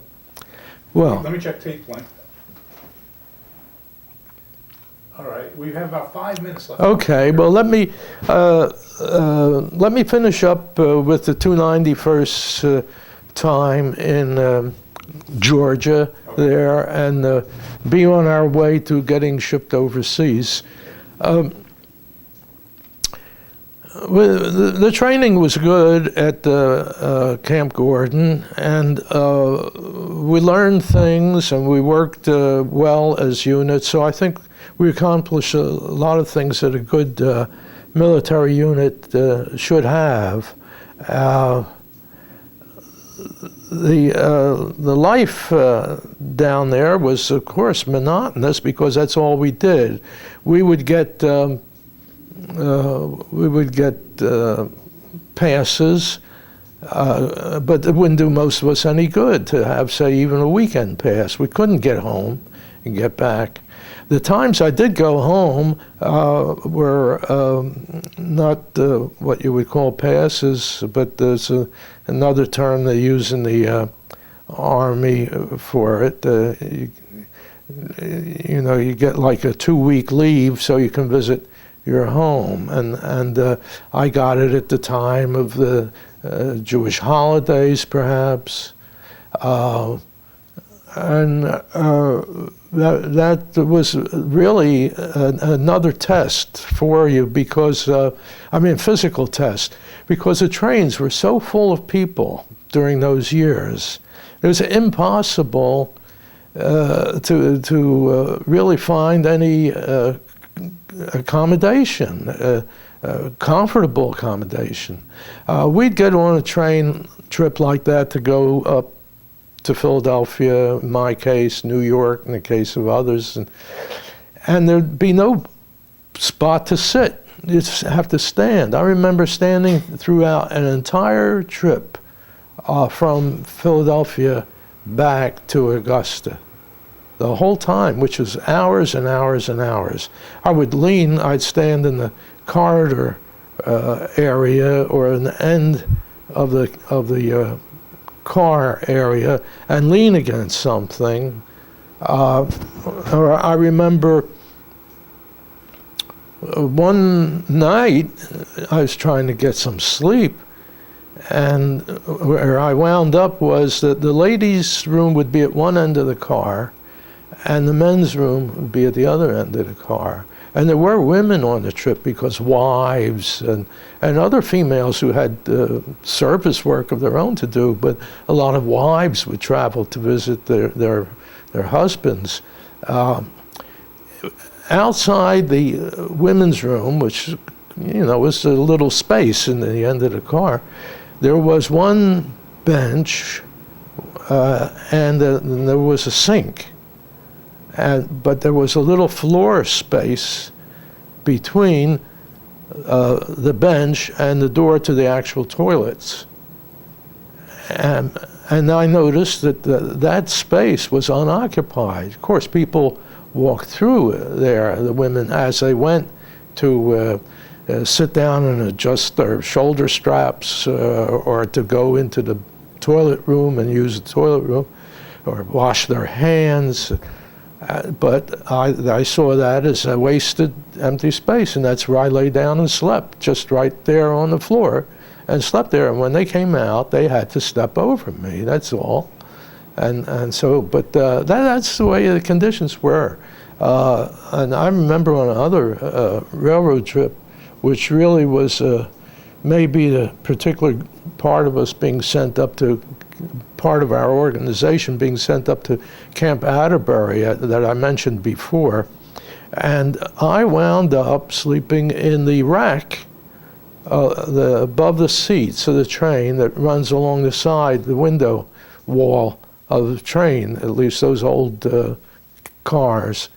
well. Let me check tape length. All right, we have about 5 minutes left. Okay, well, let me finish up with the 291st time in Georgia there, and be on our way to getting shipped overseas. The training was good at Camp Gordon, and we learned things, and we worked well as units. So I think we accomplished a lot of things that a good military unit should have. The life down there was, of course, monotonous because that's all we did. We would get passes, but it wouldn't do most of us any good to have, say, even a weekend pass. We couldn't get home and get back. The times I did go home were not what you would call passes, but there's another term they use in the Army for it. You know, you get like a 2-week leave so you can visit your home, and I got it at the time of the Jewish holidays, perhaps, and that was really another test for you, because I mean, physical test, because the trains were so full of people during those years. It was impossible to really find any accommodation, comfortable accommodation. We'd get on a train trip like that to go up to Philadelphia, in my case, New York, in the case of others, and there'd be no spot to sit. You'd have to stand. I remember standing throughout an entire trip from Philadelphia back to Augusta, the whole time, which was hours and hours and hours. I'd stand in the corridor area or in the end of the car area and lean against something. Or I remember one night I was trying to get some sleep, and where I wound up was that the ladies' room would be at one end of the car, and the men's room would be at the other end of the car. And there were women on the trip, because wives and other females who had service work of their own to do, but a lot of wives would travel to visit their husbands. Outside the women's room, which, you know, was a little space in the end of the car, there was one bench, and there was a sink. But there was a little floor space between the bench and the door to the actual toilets. And I noticed that that space was unoccupied. Of course, people walked through there, the women, as they went to sit down and adjust their shoulder straps, or to go into the toilet room and use the toilet room, or wash their hands. But I saw that as a wasted, empty space, and that's where I lay down and slept, just right there on the floor, and slept there. And when they came out, they had to step over me. That's all. And so, but that's the way the conditions were. And I remember on another railroad trip, which really was maybe the particular part of us being sent up to, part of our organization being sent up to Camp Atterbury that I mentioned before. And I wound up sleeping in the rack above the seats of the train that runs along the side, the window wall of the train, at least those old cars.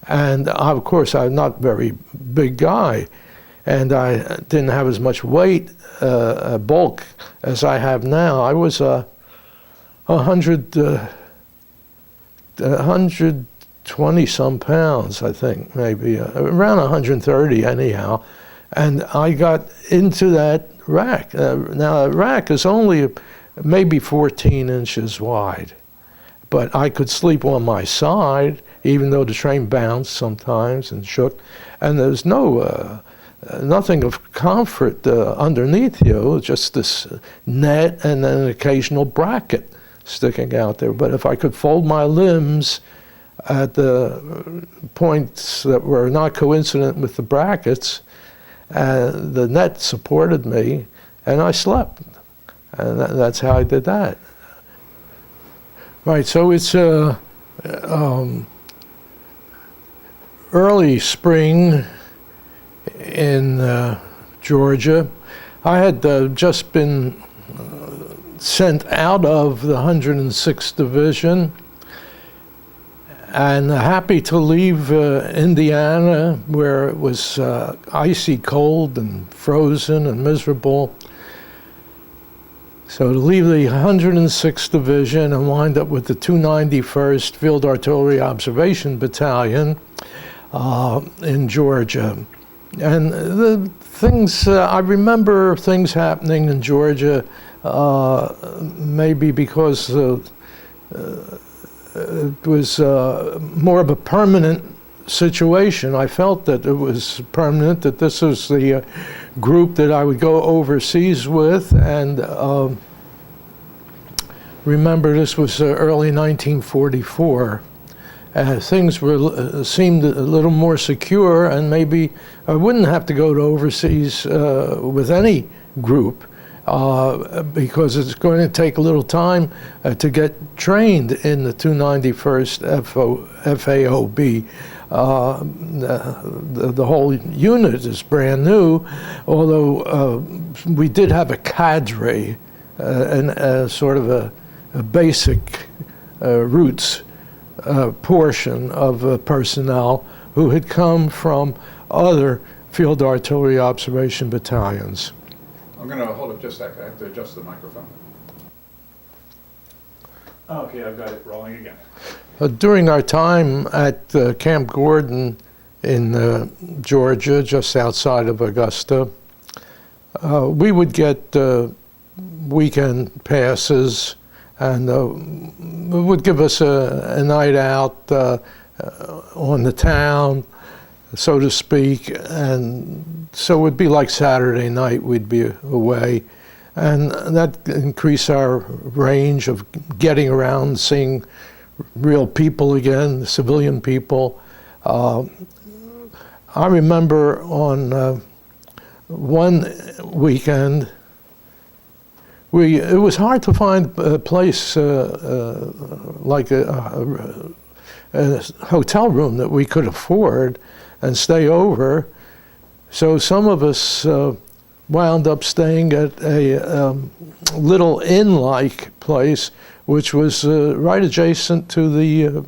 And of course, I'm not a very big guy, and I didn't have as much weight, bulk, as I have now. I was 120 some pounds, I think, maybe around 130 anyhow. And I got into that rack. Now, the rack is only maybe 14 inches wide, but I could sleep on my side, even though the train bounced sometimes and shook. And there's nothing of comfort underneath you, just this net and then an occasional bracket sticking out there. But if I could fold my limbs at the points that were not coincident with the brackets, the net supported me, and I slept. And that's how I did that. Right, so it's early spring in Georgia. I had just been sent out of the 106th Division, and happy to leave Indiana, where it was icy cold and frozen and miserable. So to leave the 106th Division and wind up with the 291st Field Artillery Observation Battalion in Georgia. And the things, I remember things happening in Georgia, maybe because it was more of a permanent situation. I felt that it was permanent, that this was the group that I would go overseas with. And remember, this was early 1944. Things seemed a little more secure, and maybe I wouldn't have to go to overseas with any group, because it's going to take a little time to get trained in the 291st FAOB. The whole unit is brand new, although we did have a cadre and sort of a basic roots portion of personnel who had come from other Field Artillery Observation Battalions. I'm going to hold up just a sec. I have to adjust the microphone. Okay, I've got it rolling again. During our time at Camp Gordon in Georgia, just outside of Augusta, we would get weekend passes, and it would give us a night out on the town, so to speak. And so it would be like Saturday night, we'd be away. And that increased our range of getting around, seeing real people again, civilian people. I remember on one weekend, it was hard to find a place like a hotel room that we could afford and stay over. So some of us wound up staying at a little inn-like place, which was right adjacent to the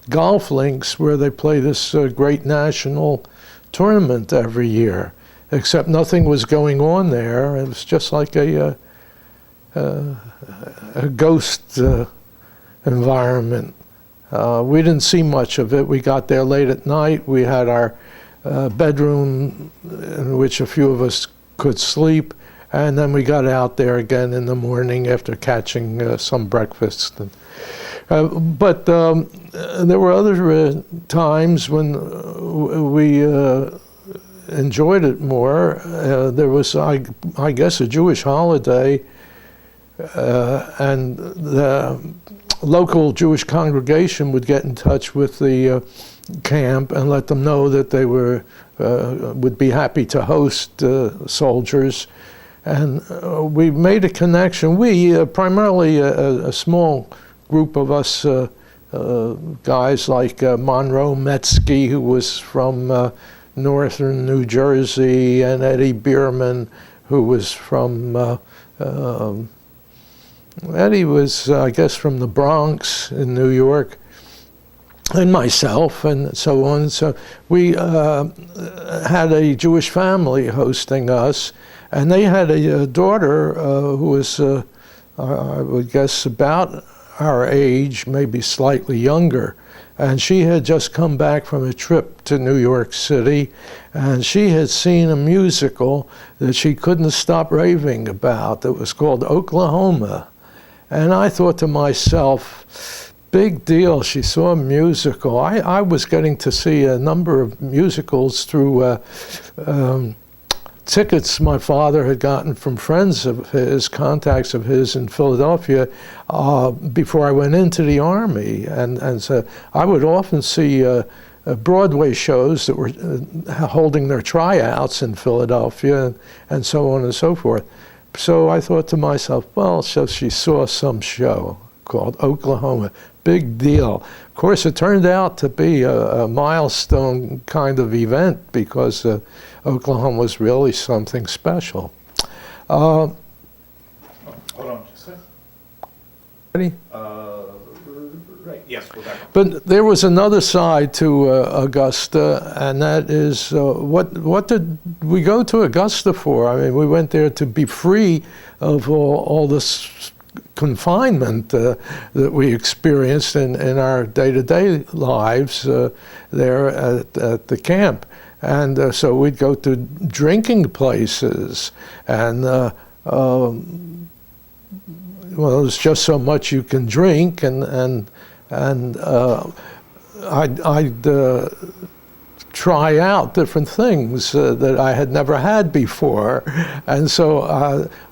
golf links where they play this great national tournament every year, except nothing was going on there. It was just like a ghost environment. We didn't see much of it. We got there late at night. We had our bedroom in which a few of us could sleep, and then we got out there again in the morning after catching some breakfast. But there were other times when we enjoyed it more. There was, I guess, a Jewish holiday, and the local Jewish congregation would get in touch with the camp and let them know that they would be happy to host soldiers. And we made a connection. We, primarily a small group of us guys like Monroe Metzke, who was from northern New Jersey, and Eddie Bierman, who was from, Eddie was, I guess, from the Bronx in New York, and myself, and so on. So we had a Jewish family hosting us, and they had a daughter who was, I would guess, about our age, maybe slightly younger. And she had just come back from a trip to New York City, and she had seen a musical that she couldn't stop raving about that was called Oklahoma. And I thought to myself, big deal, she saw a musical. I was getting to see a number of musicals through tickets my father had gotten from friends of his, contacts of his in Philadelphia, before I went into the Army. And so I would often see Broadway shows that were holding their tryouts in Philadelphia, and so on and so forth. So I thought to myself, well, so she saw some show called Oklahoma. Big deal. Of course, it turned out to be a milestone kind of event, because Oklahoma was really something special. Hold on just a Ready? second. Right, yes, we're back. But there was another side to Augusta, and that is, what did we go to Augusta for? I mean, we went there to be free of all this confinement that we experienced in our day-to-day lives there at the camp. And so we'd go to drinking places, and well, there's just so much you can drink, and I'd try out different things that I had never had before, and so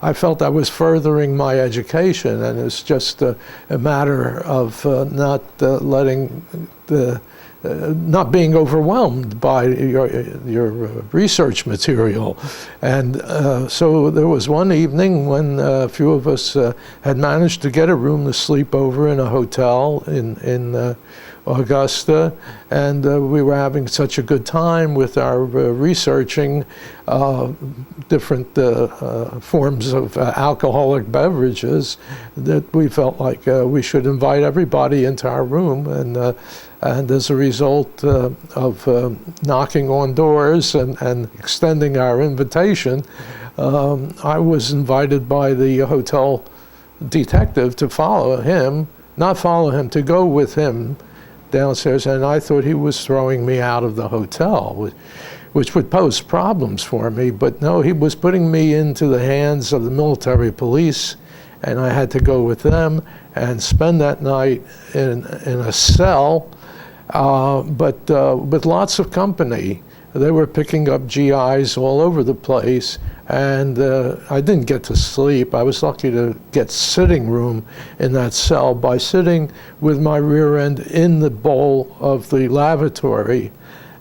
I felt I was furthering my education, and it's just a matter of not letting not being overwhelmed by your research material. And so there was one evening when a few of us had managed to get a room to sleep over in a hotel in Augusta, and we were having such a good time with our researching different forms of alcoholic beverages that we felt like we should invite everybody into our room. And as a result of knocking on doors and extending our invitation, I was invited by the hotel detective to follow him, not follow him, to go with him downstairs, and I thought he was throwing me out of the hotel, which would pose problems for me. But no, he was putting me into the hands of the military police, and I had to go with them and spend that night in a cell, but with lots of company. They were picking up GIs all over the place, and I didn't get to sleep. I was lucky to get sitting room in that cell by sitting with my rear end in the bowl of the lavatory,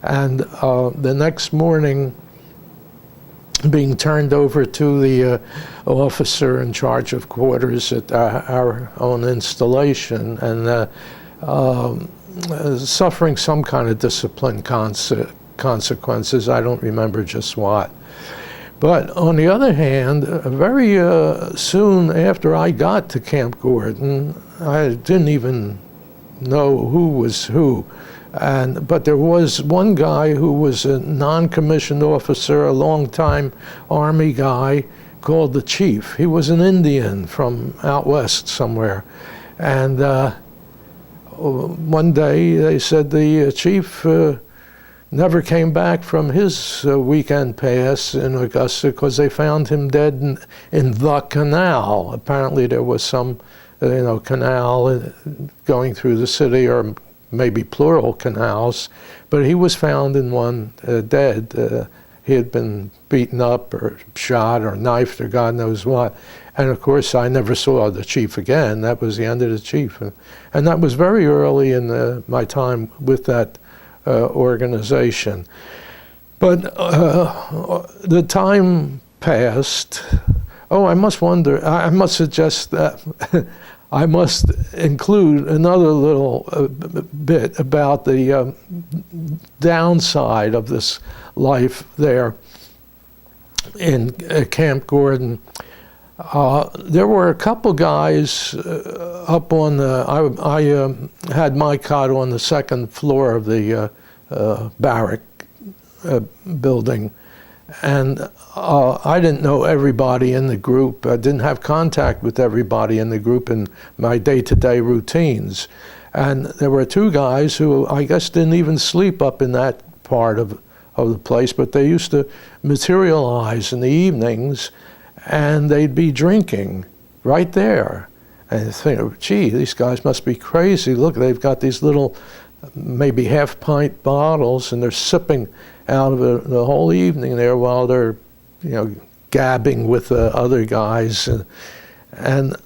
and the next morning being turned over to the officer in charge of quarters at our own installation, and suffering some kind of discipline consequences. I don't remember just what. But on the other hand, very soon after I got to Camp Gordon, I didn't even know who was who. But there was one guy who was a non-commissioned officer, a long-time Army guy, called the Chief. He was an Indian from out west somewhere. And one day they said the Chief never came back from his weekend pass in Augusta because they found him dead in the canal. Apparently there was some canal going through the city, or maybe plural canals, but he was found in one dead. He had been beaten up or shot or knifed or God knows what. And of course I never saw the Chief again. That was the end of the Chief. And that was very early in my time with that organization. But the time passed, Oh, I must wonder, I must suggest that I must include another little bit about the downside of this life there in Camp Gordon. There were a couple guys up on the, I had my cot on the second floor of the barrack building, and I didn't know everybody in the group. I didn't have contact with everybody in the group in my day-to-day routines. And there were two guys who I guess didn't even sleep up in that part of the place, but they used to materialize in the evenings, and they'd be drinking right there. And you think, gee, these guys must be crazy. Look, they've got these little, maybe half-pint bottles, and they're sipping out of it the whole evening there while they're, gabbing with other guys. And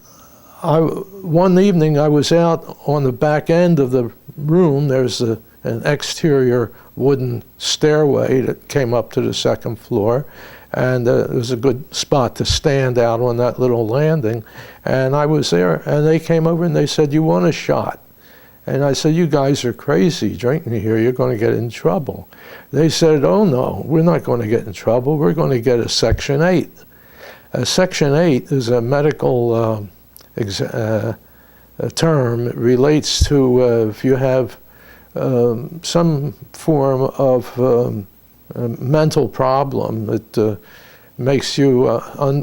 one evening I was out on the back end of the room. There's an exterior wooden stairway that came up to the second floor, and it was a good spot to stand out on that little landing. And I was there, and they came over and they said, "You want a shot?" And I said, "You guys are crazy drinking here. You're going to get in trouble." They said, "Oh, no, we're not going to get in trouble. We're going to get a Section 8. A Section 8 is a medical term. It relates to if you have some form of mental problem that makes you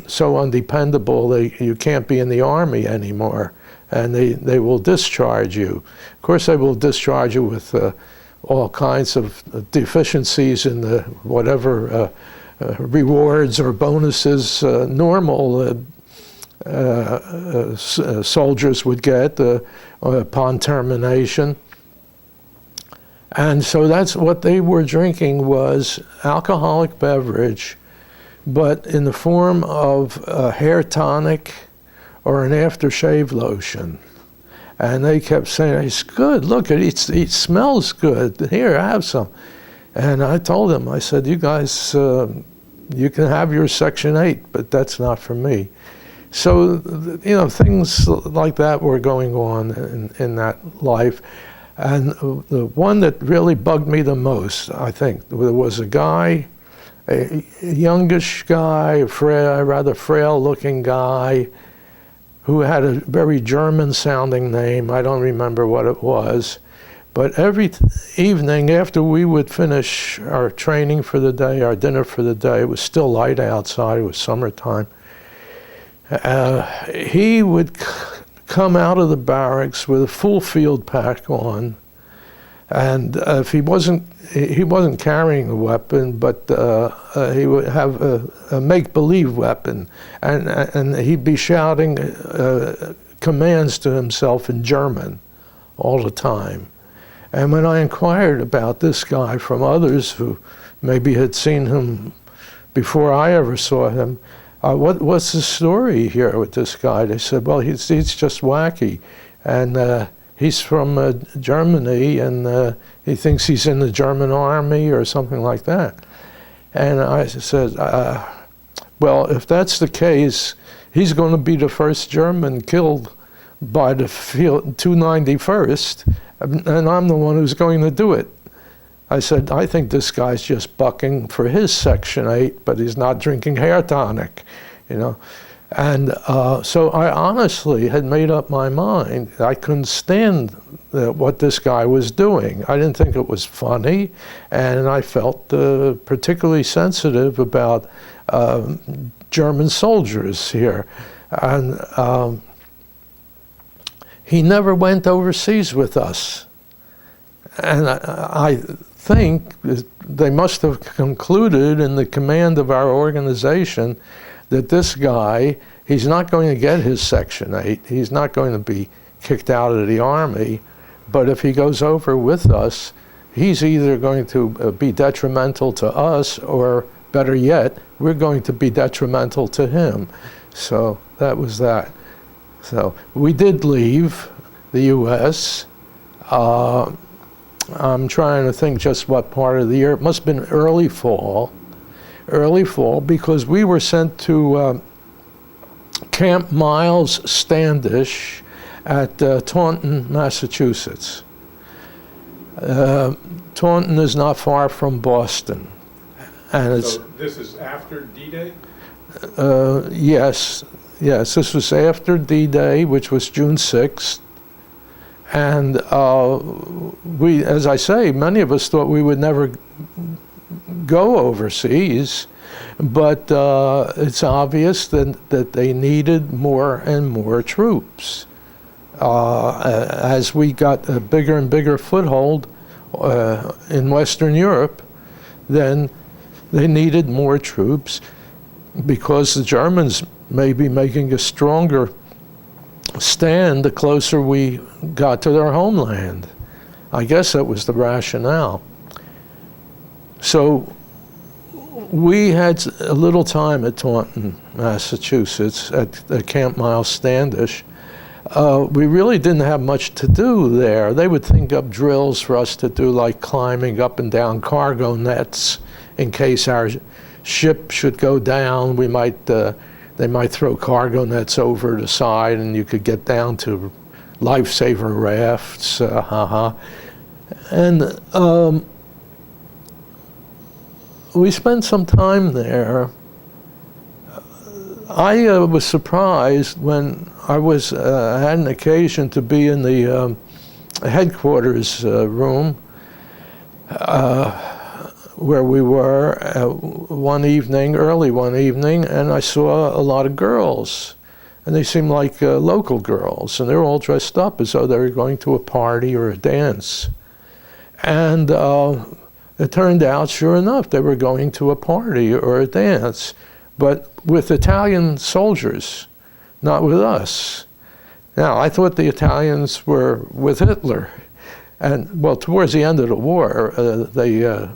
so undependable that you can't be in the Army anymore, and they will discharge you. Of course, they will discharge you with all kinds of deficiencies in the whatever rewards or bonuses normal soldiers would get upon termination. And so that's what they were drinking, was alcoholic beverage, but in the form of a hair tonic or an aftershave lotion. And they kept saying, "It's good, look, it smells good. Here, have some." And I told them, I said, "You guys, you can have your Section 8, but that's not for me." So, things like that were going on in that life. And the one that really bugged me the most, I think, there was a guy, a youngish guy, a rather frail-looking guy, who had a very German-sounding name. I don't remember what it was. But every evening after we would finish our training for the day, our dinner for the day, it was still light outside, it was summertime, he would come out of the barracks with a full field pack on, and if he wasn't carrying a weapon, but he would have a make-believe weapon, and he'd be shouting commands to himself in German all the time. And when I inquired about this guy from others who maybe had seen him before I ever saw him, what's the story here with this guy? They said, well, he's just wacky, and he's from Germany, and he thinks he's in the German army or something like that. And I said, well, if that's the case, he's going to be the first German killed by the 291st, and I'm the one who's going to do it. I said, I think this guy's just bucking for his Section 8, but he's not drinking hair tonic, And so I honestly had made up my mind. I couldn't stand what this guy was doing. I didn't think it was funny, and I felt particularly sensitive about German soldiers here. And he never went overseas with us. And I think they must have concluded in the command of our organization that this guy, he's not going to get his Section 8. He's not going to be kicked out of the Army. But if he goes over with us, he's either going to be detrimental to us, or better yet, we're going to be detrimental to him. So that was that. So we did leave the U.S. I'm trying to think just what part of the year. It must have been early fall, because we were sent to Camp Miles Standish at Taunton, Massachusetts. Taunton is not far from Boston, and it's So this is after D-Day? yes, this was after D-Day, which was June 6th, and we, as I say, many of us thought we would never go overseas, but it's obvious that they needed more and more troops. As we got a bigger and bigger foothold in Western Europe, then they needed more troops because the Germans may be making a stronger stand the closer we got to their homeland. I guess that was the rationale. So we had a little time at Taunton, Massachusetts, at Camp Miles Standish. We really didn't have much to do there. They would think up drills for us to do, like climbing up and down cargo nets in case our ship should go down. We might, they might throw cargo nets over the side and you could get down to lifesaver rafts. And we spent some time there. I was surprised when I had an occasion to be in the headquarters room where we were one evening, early one evening, and I saw a lot of girls. And they seemed like local girls, and they were all dressed up as though they were going to a party or a dance. And it turned out, sure enough, they were going to a party or a dance, but with Italian soldiers, not with us. Now, I thought the Italians were with Hitler. And, well, towards the end of the war, they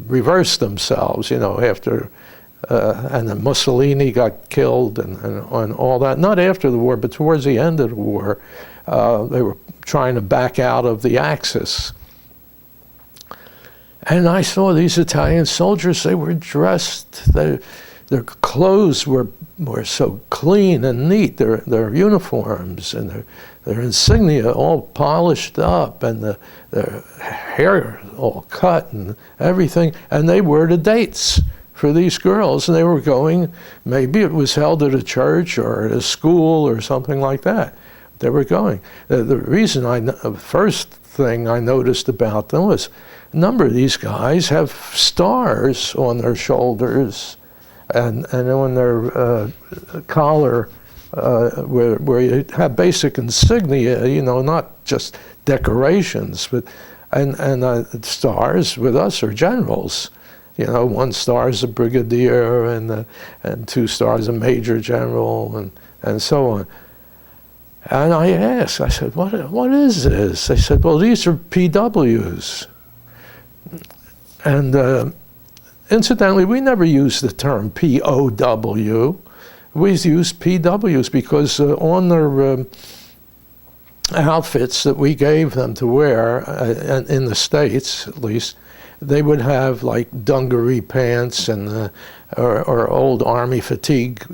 reversed themselves, you know, after, and then Mussolini got killed and all that. Not after the war, but towards the end of the war, they were trying to back out of the Axis. And I saw these Italian soldiers, they were dressed, their clothes were so clean and neat, their uniforms and their insignia all polished up, and their hair all cut and everything. And they were the dates for these girls, and they were going, maybe it was held at a church or at a school or something like that. They were going. The reason first thing I noticed about them was a number of these guys have stars on their shoulders and on their collar, where you have basic insignia, you know, not just decorations, but and stars with us are generals. You know, 1 star is a brigadier, and 2 stars a major general, and so on. And I asked, I said, what is this? They said, well, these are PWs. And incidentally, we never used the term POW. We used PWs because on their outfits that we gave them to wear, in the States at least, they would have like dungaree pants and or old army fatigue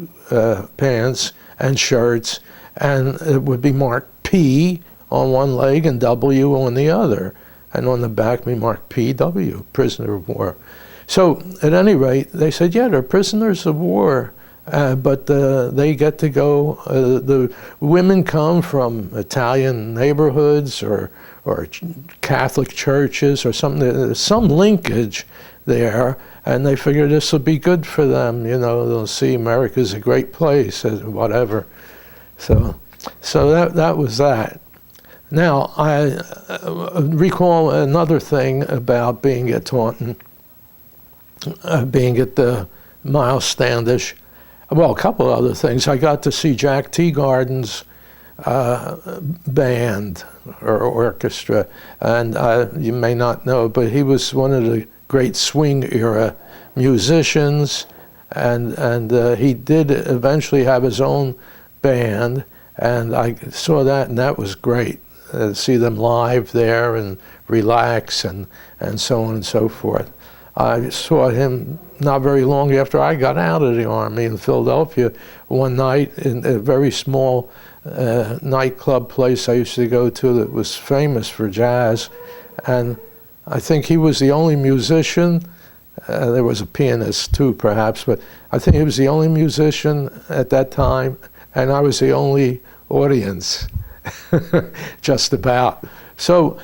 pants and shirts, and it would be marked P on one leg and W on the other, and on the back we marked PW, prisoner of war. So at any rate, they said, yeah, they're prisoners of war, but they get to go. The women come from Italian neighborhoods or Catholic churches or something. There's some linkage there, and they figure this will be good for them. You know, they'll see America's a great place, whatever. So that was that. Now, I recall another thing about being at Taunton, being at the Miles Standish. Well, a couple of other things. I got to see Jack Teagarden's band or orchestra, and you may not know, but he was one of the great swing era musicians, and he did eventually have his own band, and I saw that, and that was great. See them live there and relax and so on and so forth. I saw him not very long after I got out of the Army in Philadelphia one night in a very small nightclub place I used to go to that was famous for jazz. And I think he was the only musician. There was a pianist too, perhaps, but I think he was the only musician at that time, and I was the only audience, just about. So,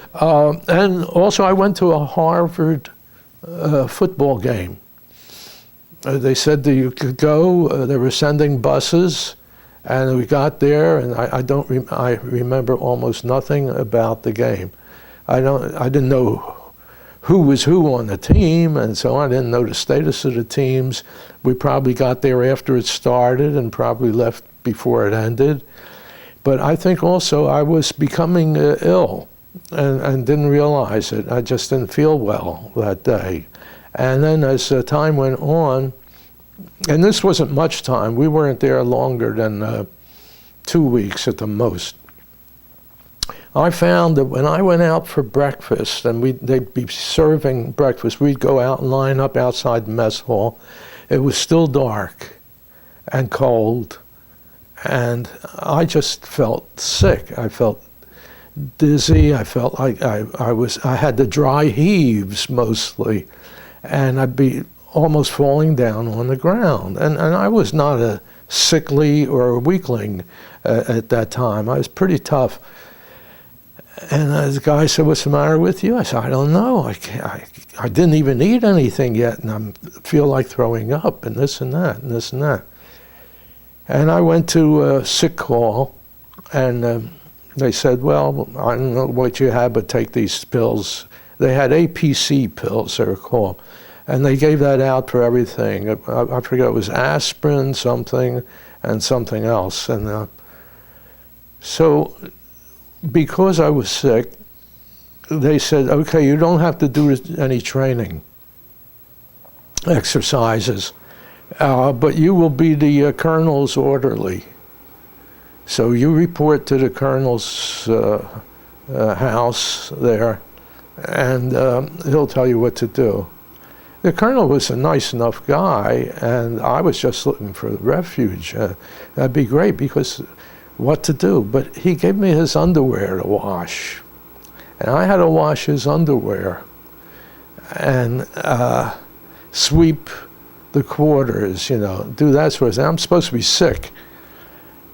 and also I went to a Harvard football game. They said that you could go. They were sending buses, and we got there, and I remember almost nothing about the game. I didn't know who was who on the team, and so I didn't know the status of the teams. We probably got there after it started and probably left before it ended. But I think also I was becoming ill and didn't realize it. I just didn't feel well that day. And then as time went on, and this wasn't much time, we weren't there longer than 2 weeks at the most. I found that when I went out for breakfast, and they'd be serving breakfast, we'd go out and line up outside the mess hall. It was still dark and cold, and I just felt sick. I felt dizzy. I felt like I had the dry heaves mostly, and I'd be almost falling down on the ground. And I was not a sickly or a weakling at that time. I was pretty tough. And the guy said, "What's the matter with you?" I said, "I don't know. I didn't even eat anything yet, and I feel like throwing up, and this and that, and this and that." And I went to sick call, and they said, "Well, I don't know what you have, but take these pills." They had APC pills, they were called, and they gave that out for everything. I forget, it was aspirin, something, and something else. And so because I was sick, they said, "Okay, you don't have to do any training exercises, but you will be the colonel's orderly. So you report to the colonel's house there, and he'll tell you what to do." The colonel was a nice enough guy, and I was just looking for refuge. That'd be great, because what to do? But he gave me his underwear to wash, and I had to wash his underwear and sweep the quarters, do that sort of thing. I'm supposed to be sick.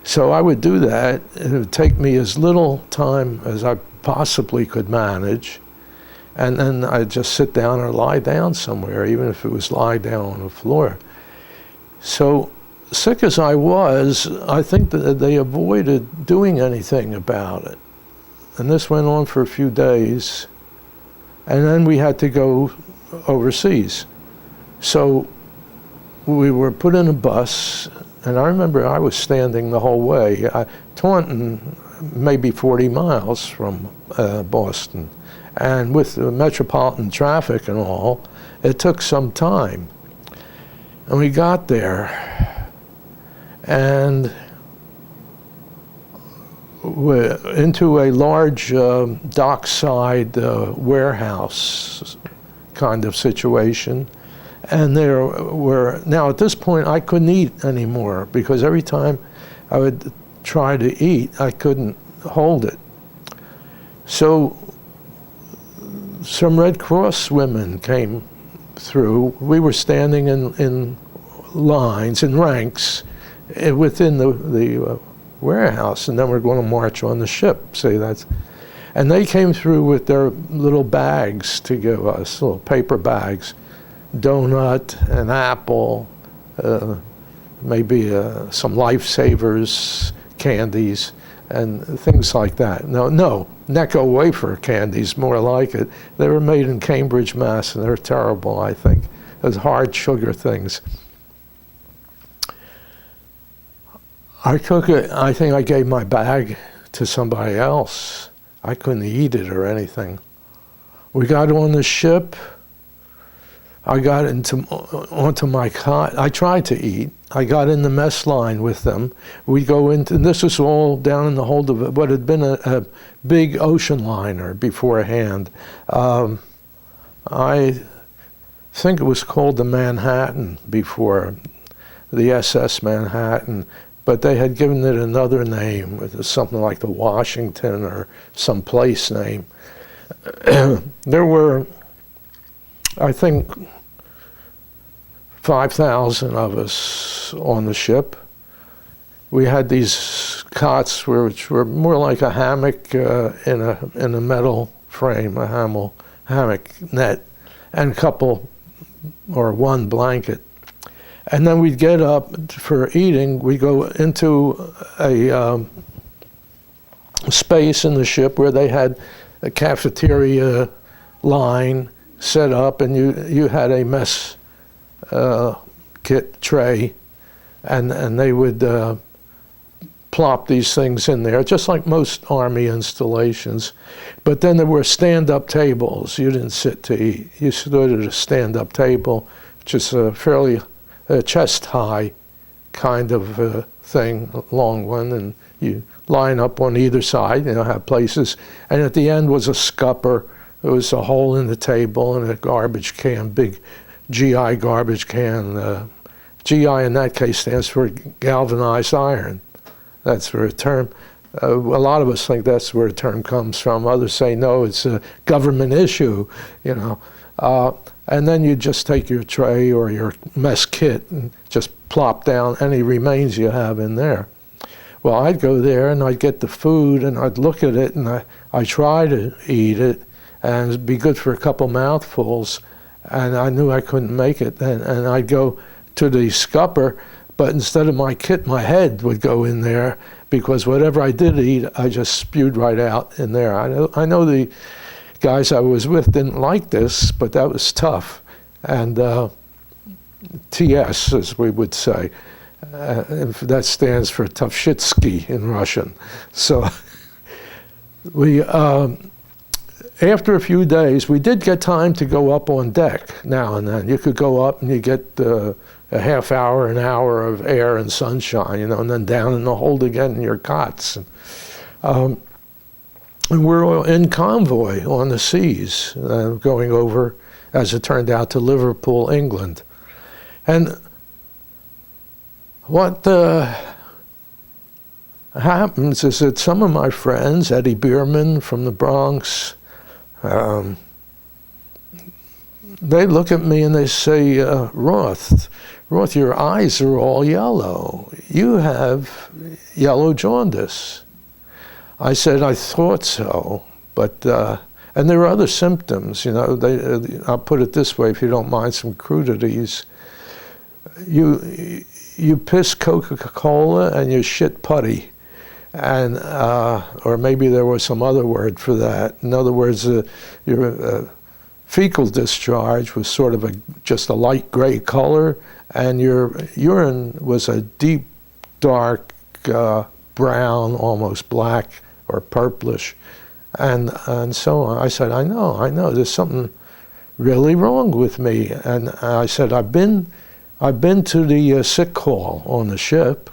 So I would do that. It would take me as little time as I possibly could manage, and then I'd just sit down or lie down somewhere, even if it was lie down on the floor. So sick as I was, I think that they avoided doing anything about it. And this went on for a few days, and then we had to go overseas. So we were put in a bus, and I remember I was standing the whole way. Taunton, maybe 40 miles from Boston. And with the metropolitan traffic and all, it took some time. And we got there, and we're into a large dockside warehouse kind of situation. And there were, now at this point I couldn't eat anymore, because every time I would try to eat, I couldn't hold it. So some Red Cross women came through. We were standing in lines, in ranks, within the warehouse, and then we're going to march on the ship. See, and they came through with their little bags to give us, little paper bags, donut, an apple, maybe some Lifesavers candies, and things like that. No, Necco wafer candies, more like it. They were made in Cambridge, Mass, and they're terrible, I think. Those hard sugar things. I took it, I think I gave my bag to somebody else. I couldn't eat it or anything. We got on the ship. I got onto my cot. I tried to eat. I got in the mess line with them. We go into, and this was all down in the hold of what had been a big ocean liner beforehand. I think it was called the Manhattan before, the SS Manhattan, but they had given it another name. It was something like the Washington or some place name. There were, I think, 5,000 of us on the ship. We had these cots which were more like a hammock in a metal frame, a hammock net, and a couple or one blanket. And then we'd get up for eating. We'd go into a space in the ship where they had a cafeteria line set up, and you had a mess kit tray, and they would plop these things in there, just like most Army installations. But then there were stand-up tables. You didn't sit to eat. You stood at a stand-up table, which is a fairly chest-high kind of thing, a long one, and you line up on either side, have places. And at the end was a scupper. There was a hole in the table and a garbage can, big GI garbage can. GI in that case stands for galvanized iron. That's where a term, a lot of us think that's where a term comes from. Others say, no, it's a government issue, and then you just take your tray or your mess kit and just plop down any remains you have in there. Well, I'd go there and I'd get the food and I'd look at it and I'd try to eat it and it'd be good for a couple mouthfuls, and I knew I couldn't make it. And I'd go to the scupper, but instead of my kit, my head would go in there, because whatever I did eat, I just spewed right out in there. I know the guys I was with didn't like this, but that was tough. And TS, as we would say, that stands for Tavshitsky in Russian. So we, after a few days, we did get time to go up on deck now and then. You could go up and you get a half hour, an hour of air and sunshine, and then down in the hold again in your cots. And we're in convoy on the seas, going over, as it turned out, to Liverpool, England. And what happens is that some of my friends, Eddie Bierman from the Bronx, they look at me and they say, Roth, your eyes are all yellow. You have yellow jaundice. I said, I thought so, but, and there are other symptoms, I'll put it this way, if you don't mind some crudities. You piss Coca-Cola and you shit putty. And, or maybe there was some other word for that. In other words, your fecal discharge was sort of just a light gray color, and your urine was a deep, dark brown, almost black or purplish, and so on. I said, I know, there's something really wrong with me. And I said, I've been to the sick hall on the ship,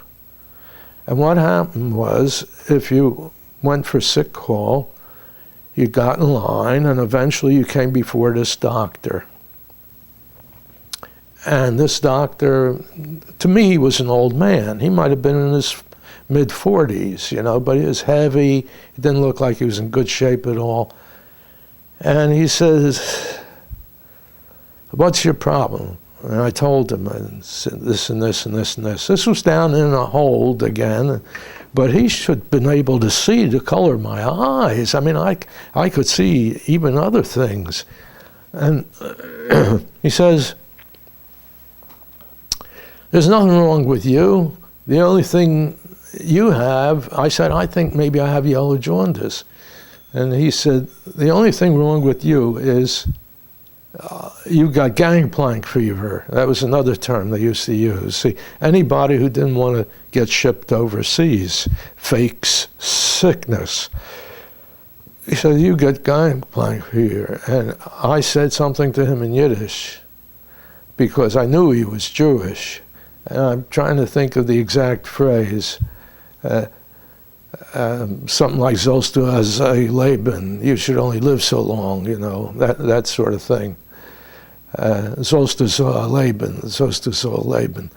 and what happened was, if you went for sick call, you got in line, and eventually you came before this doctor. And this doctor, to me, he was an old man. He might have been in his mid-40s, but he was heavy. He didn't look like he was in good shape at all. And he says, what's your problem? And I told him, I said, this and this and this and this. This was down in a hold again, but he should have been able to see the color of my eyes. I mean, I could see even other things. And he says, there's nothing wrong with you. The only thing you have, I said, I think maybe I have yellow jaundice. And he said, the only thing wrong with you is you got gangplank fever. That was another term they used to use. See, anybody who didn't want to get shipped overseas fakes sickness. He said, you got gangplank fever. And I said something to him in Yiddish, because I knew he was Jewish. And I'm trying to think of the exact phrase. Something like "Sollst du leben," you should only live so long, that sort of thing. Sollst soll leben.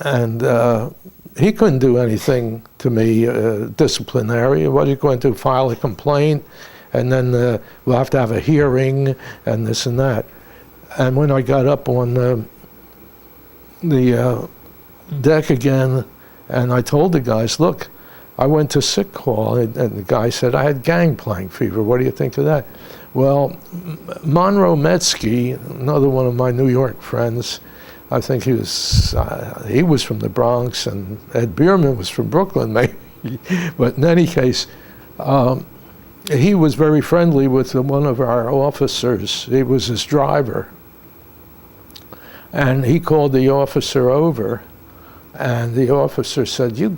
And he couldn't do anything to me disciplinary. What are you going to do, file a complaint? And then we'll have to have a hearing and this and that. And when I got up on the deck again, and I told the guys, look, I went to sick call, and the guy said, I had gangplank fever. What do you think of that? Well, Monroe Metzke, another one of my New York friends, I think he was from the Bronx, and Ed Bierman was from Brooklyn, maybe. But in any case, he was very friendly with one of our officers. He was his driver. And he called the officer over, and the officer said, you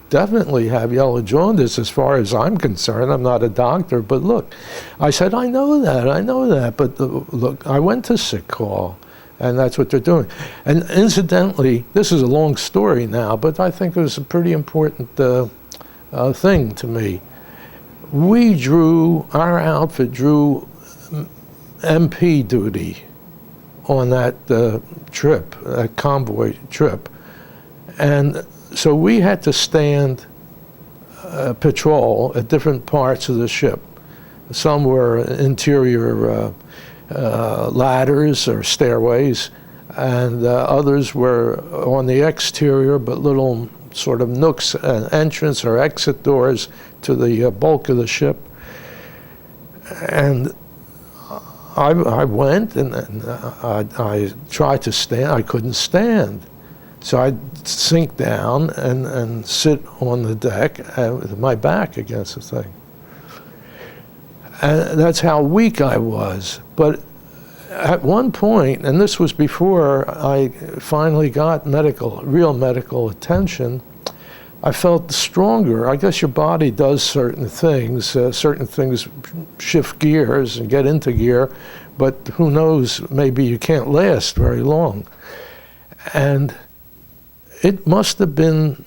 definitely have yellow jaundice as far as I'm concerned. I'm not a doctor, but look. I said, I know that, but look, I went to sick call, and that's what they're doing. And incidentally, this is a long story now, but I think it was a pretty important thing to me. Our outfit drew MP duty on that trip, that convoy trip. And so we had to stand patrol at different parts of the ship. Some were interior ladders or stairways, and others were on the exterior, but little sort of nooks, entrance or exit doors to the bulk of the ship. And I went and I tried to stand. I couldn't stand. So I'd sink down and sit on the deck with my back against the thing. And that's how weak I was. But at one point, and this was before I finally got real medical attention, I felt stronger. I guess your body does certain things shift gears and get into gear, but who knows, maybe you can't last very long. And it must have been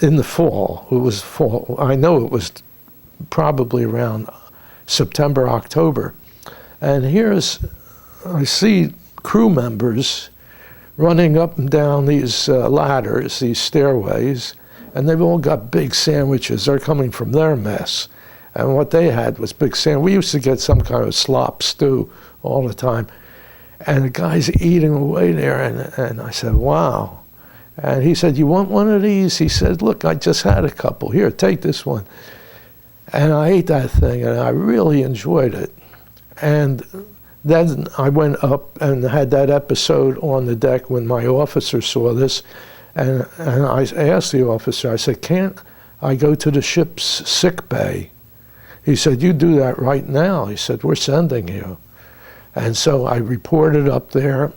in the fall. It was fall. I know it was probably around September, October. And I see crew members running up and down these ladders, these stairways, and they've all got big sandwiches. They're coming from their mess. And what they had was big sandwiches. We used to get some kind of slop stew all the time. And the guy's eating away there, and I said, wow. And he said, you want one of these? He said, look, I just had a couple. Here, take this one. And I ate that thing, and I really enjoyed it. And then I went up and had that episode on the deck when my officer saw this. And I asked the officer, I said, can't I go to the ship's sick bay? He said, you do that right now. He said, we're sending you. And so I reported up there.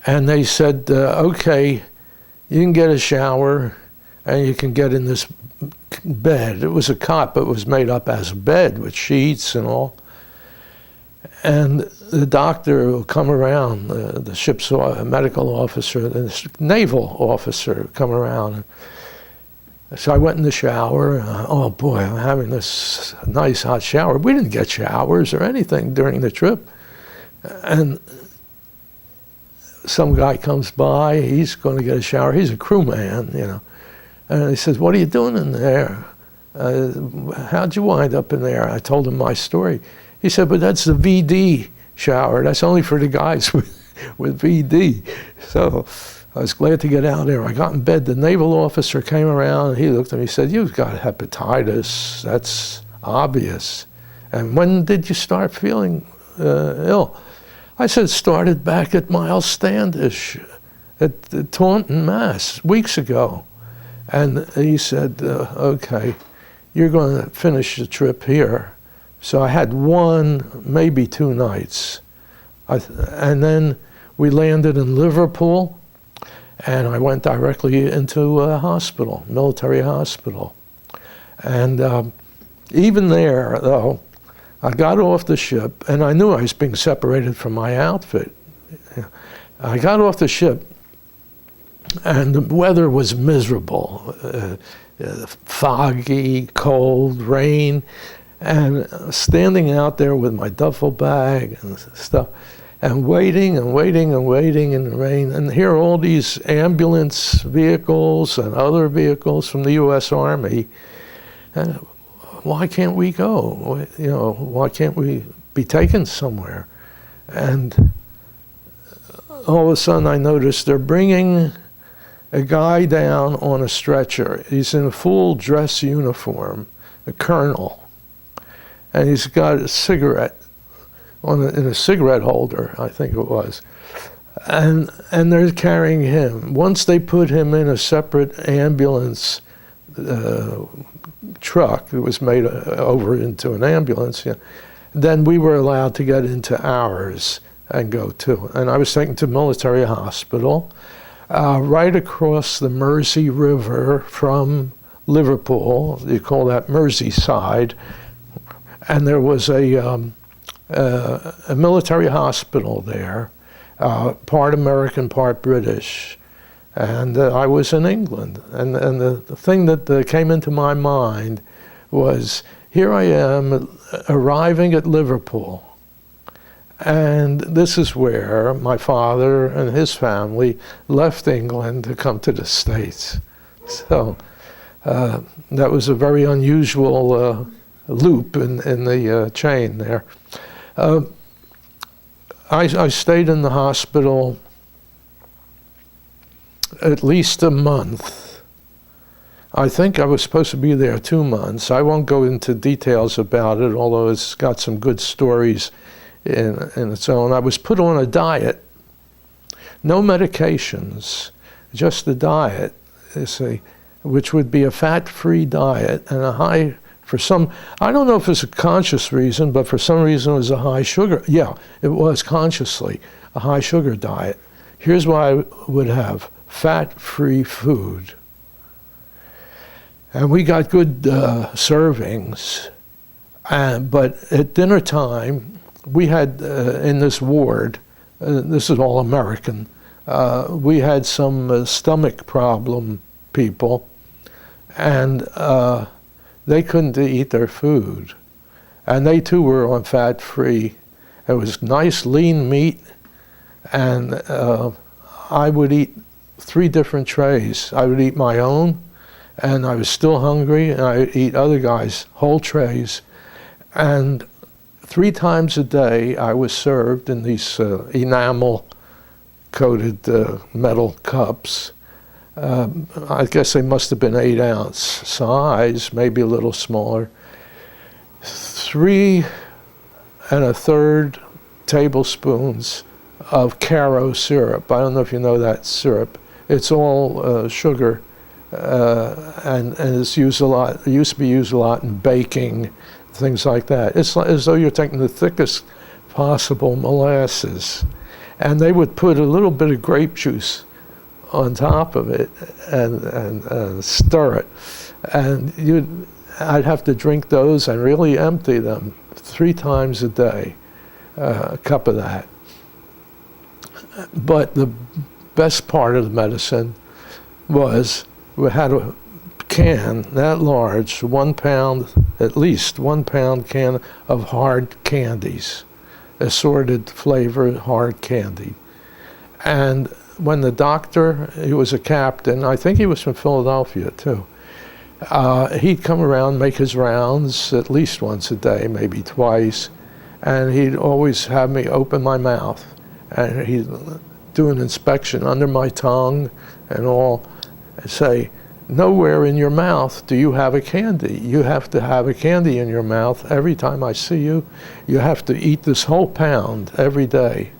And they said, okay, you can get a shower and you can get in this bed. It was a cot, but it was made up as a bed with sheets and all. And the doctor will come around, the ship's medical officer, the naval officer come around. So I went in the shower. Oh boy, I'm having this nice hot shower. We didn't get showers or anything during the trip. And some guy comes by, he's going to get a shower. He's a crewman, you know. And he says, what are you doing in there? How'd you wind up in there? I told him my story. He said, but that's the VD shower. That's only for the guys with VD. So I was glad to get out there. I got in bed. The naval officer came around, and he looked at me and said, you've got hepatitis. That's obvious. And when did you start feeling ill? I said, it started back at Miles Standish at Taunton, Mass, weeks ago. And he said, okay, you're going to finish the trip here. So I had 1, maybe 2 nights. And then we landed in Liverpool, and I went directly into a hospital, military hospital. And even there, though, I got off the ship, and I knew I was being separated from my outfit. I got off the ship, and the weather was miserable, foggy, cold, rain. And standing out there with my duffel bag and stuff, and waiting and waiting and waiting in the rain, and here are all these ambulance vehicles and other vehicles from the U.S. Army. And why can't we go? You know, why can't we be taken somewhere? And all of a sudden I noticed they're bringing a guy down on a stretcher. He's in a full dress uniform, a colonel, and he's got a cigarette in a cigarette holder, I think it was. And they're carrying him. Once they put him in a separate ambulance truck, it was made over into an ambulance, you know, then we were allowed to get into ours and go to. And I was taken to military hospital right across the Mersey River from Liverpool. You call that Merseyside. And there was a military hospital there, part American, part British. And I was in England. And the thing that came into my mind was, here I am arriving at Liverpool. And this is where my father and his family left England to come to the States. So that was a very unusual loop in the chain there. I stayed in the hospital at least a month. I think I was supposed to be there 2 months. I won't go into details about it, although it's got some good stories in its own. I was put on a diet, no medications, just a diet, you see, which would be a fat-free diet and a high, for some, I don't know if it's a conscious reason, but for some reason it was a high sugar, yeah, it was consciously a high sugar diet. Here's what I would have: fat-free food. And we got good servings, but at dinner time, we had in this ward, this is all American, we had some stomach problem people, and they couldn't eat their food. And they too were on fat-free. It was nice lean meat, and I would eat 3 different trays. I would eat my own, and I was still hungry, and I would eat other guys' whole trays. And 3 times a day I was served in these enamel-coated metal cups. I guess they must have been 8-ounce size, maybe a little smaller. 3 1/3 tablespoons of Caro syrup. I don't know if you know that syrup. It's all sugar, and it's used a lot. It used to be used a lot in baking, things like that. It's like, as though you're taking the thickest possible molasses. And they would put a little bit of grape juice on top of it and stir it. And I'd have to drink those and really empty them 3 times a day, a cup of that. But the best part of the medicine was we had a can that large, 1 pound, at least 1 pound can of hard candies, assorted flavored hard candy. And when the doctor, he was a captain, I think he was from Philadelphia too, he'd come around, make his rounds at least once a day, maybe twice, and he'd always have me open my mouth, and he'd do an inspection under my tongue and all, and say, nowhere in your mouth do you have a candy. You have to have a candy in your mouth every time I see you. You have to eat this whole pound every day.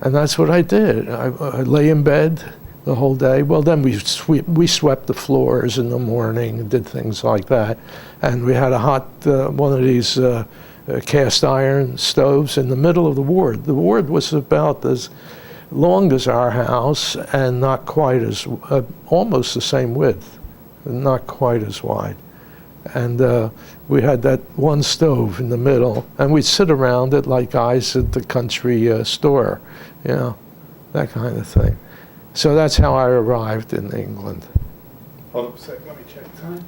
And that's what I did. I lay in bed the whole day. Well, then we swept the floors in the morning and did things like that. And we had a hot, one of these cast iron stoves in the middle of the ward. The ward was about as long as our house and not quite as, almost the same width, not quite as wide. And we had that one stove in the middle, and we'd sit around it like guys at the country store, you know, that kind of thing. So that's how I arrived in England. Hold up a sec, let me check time.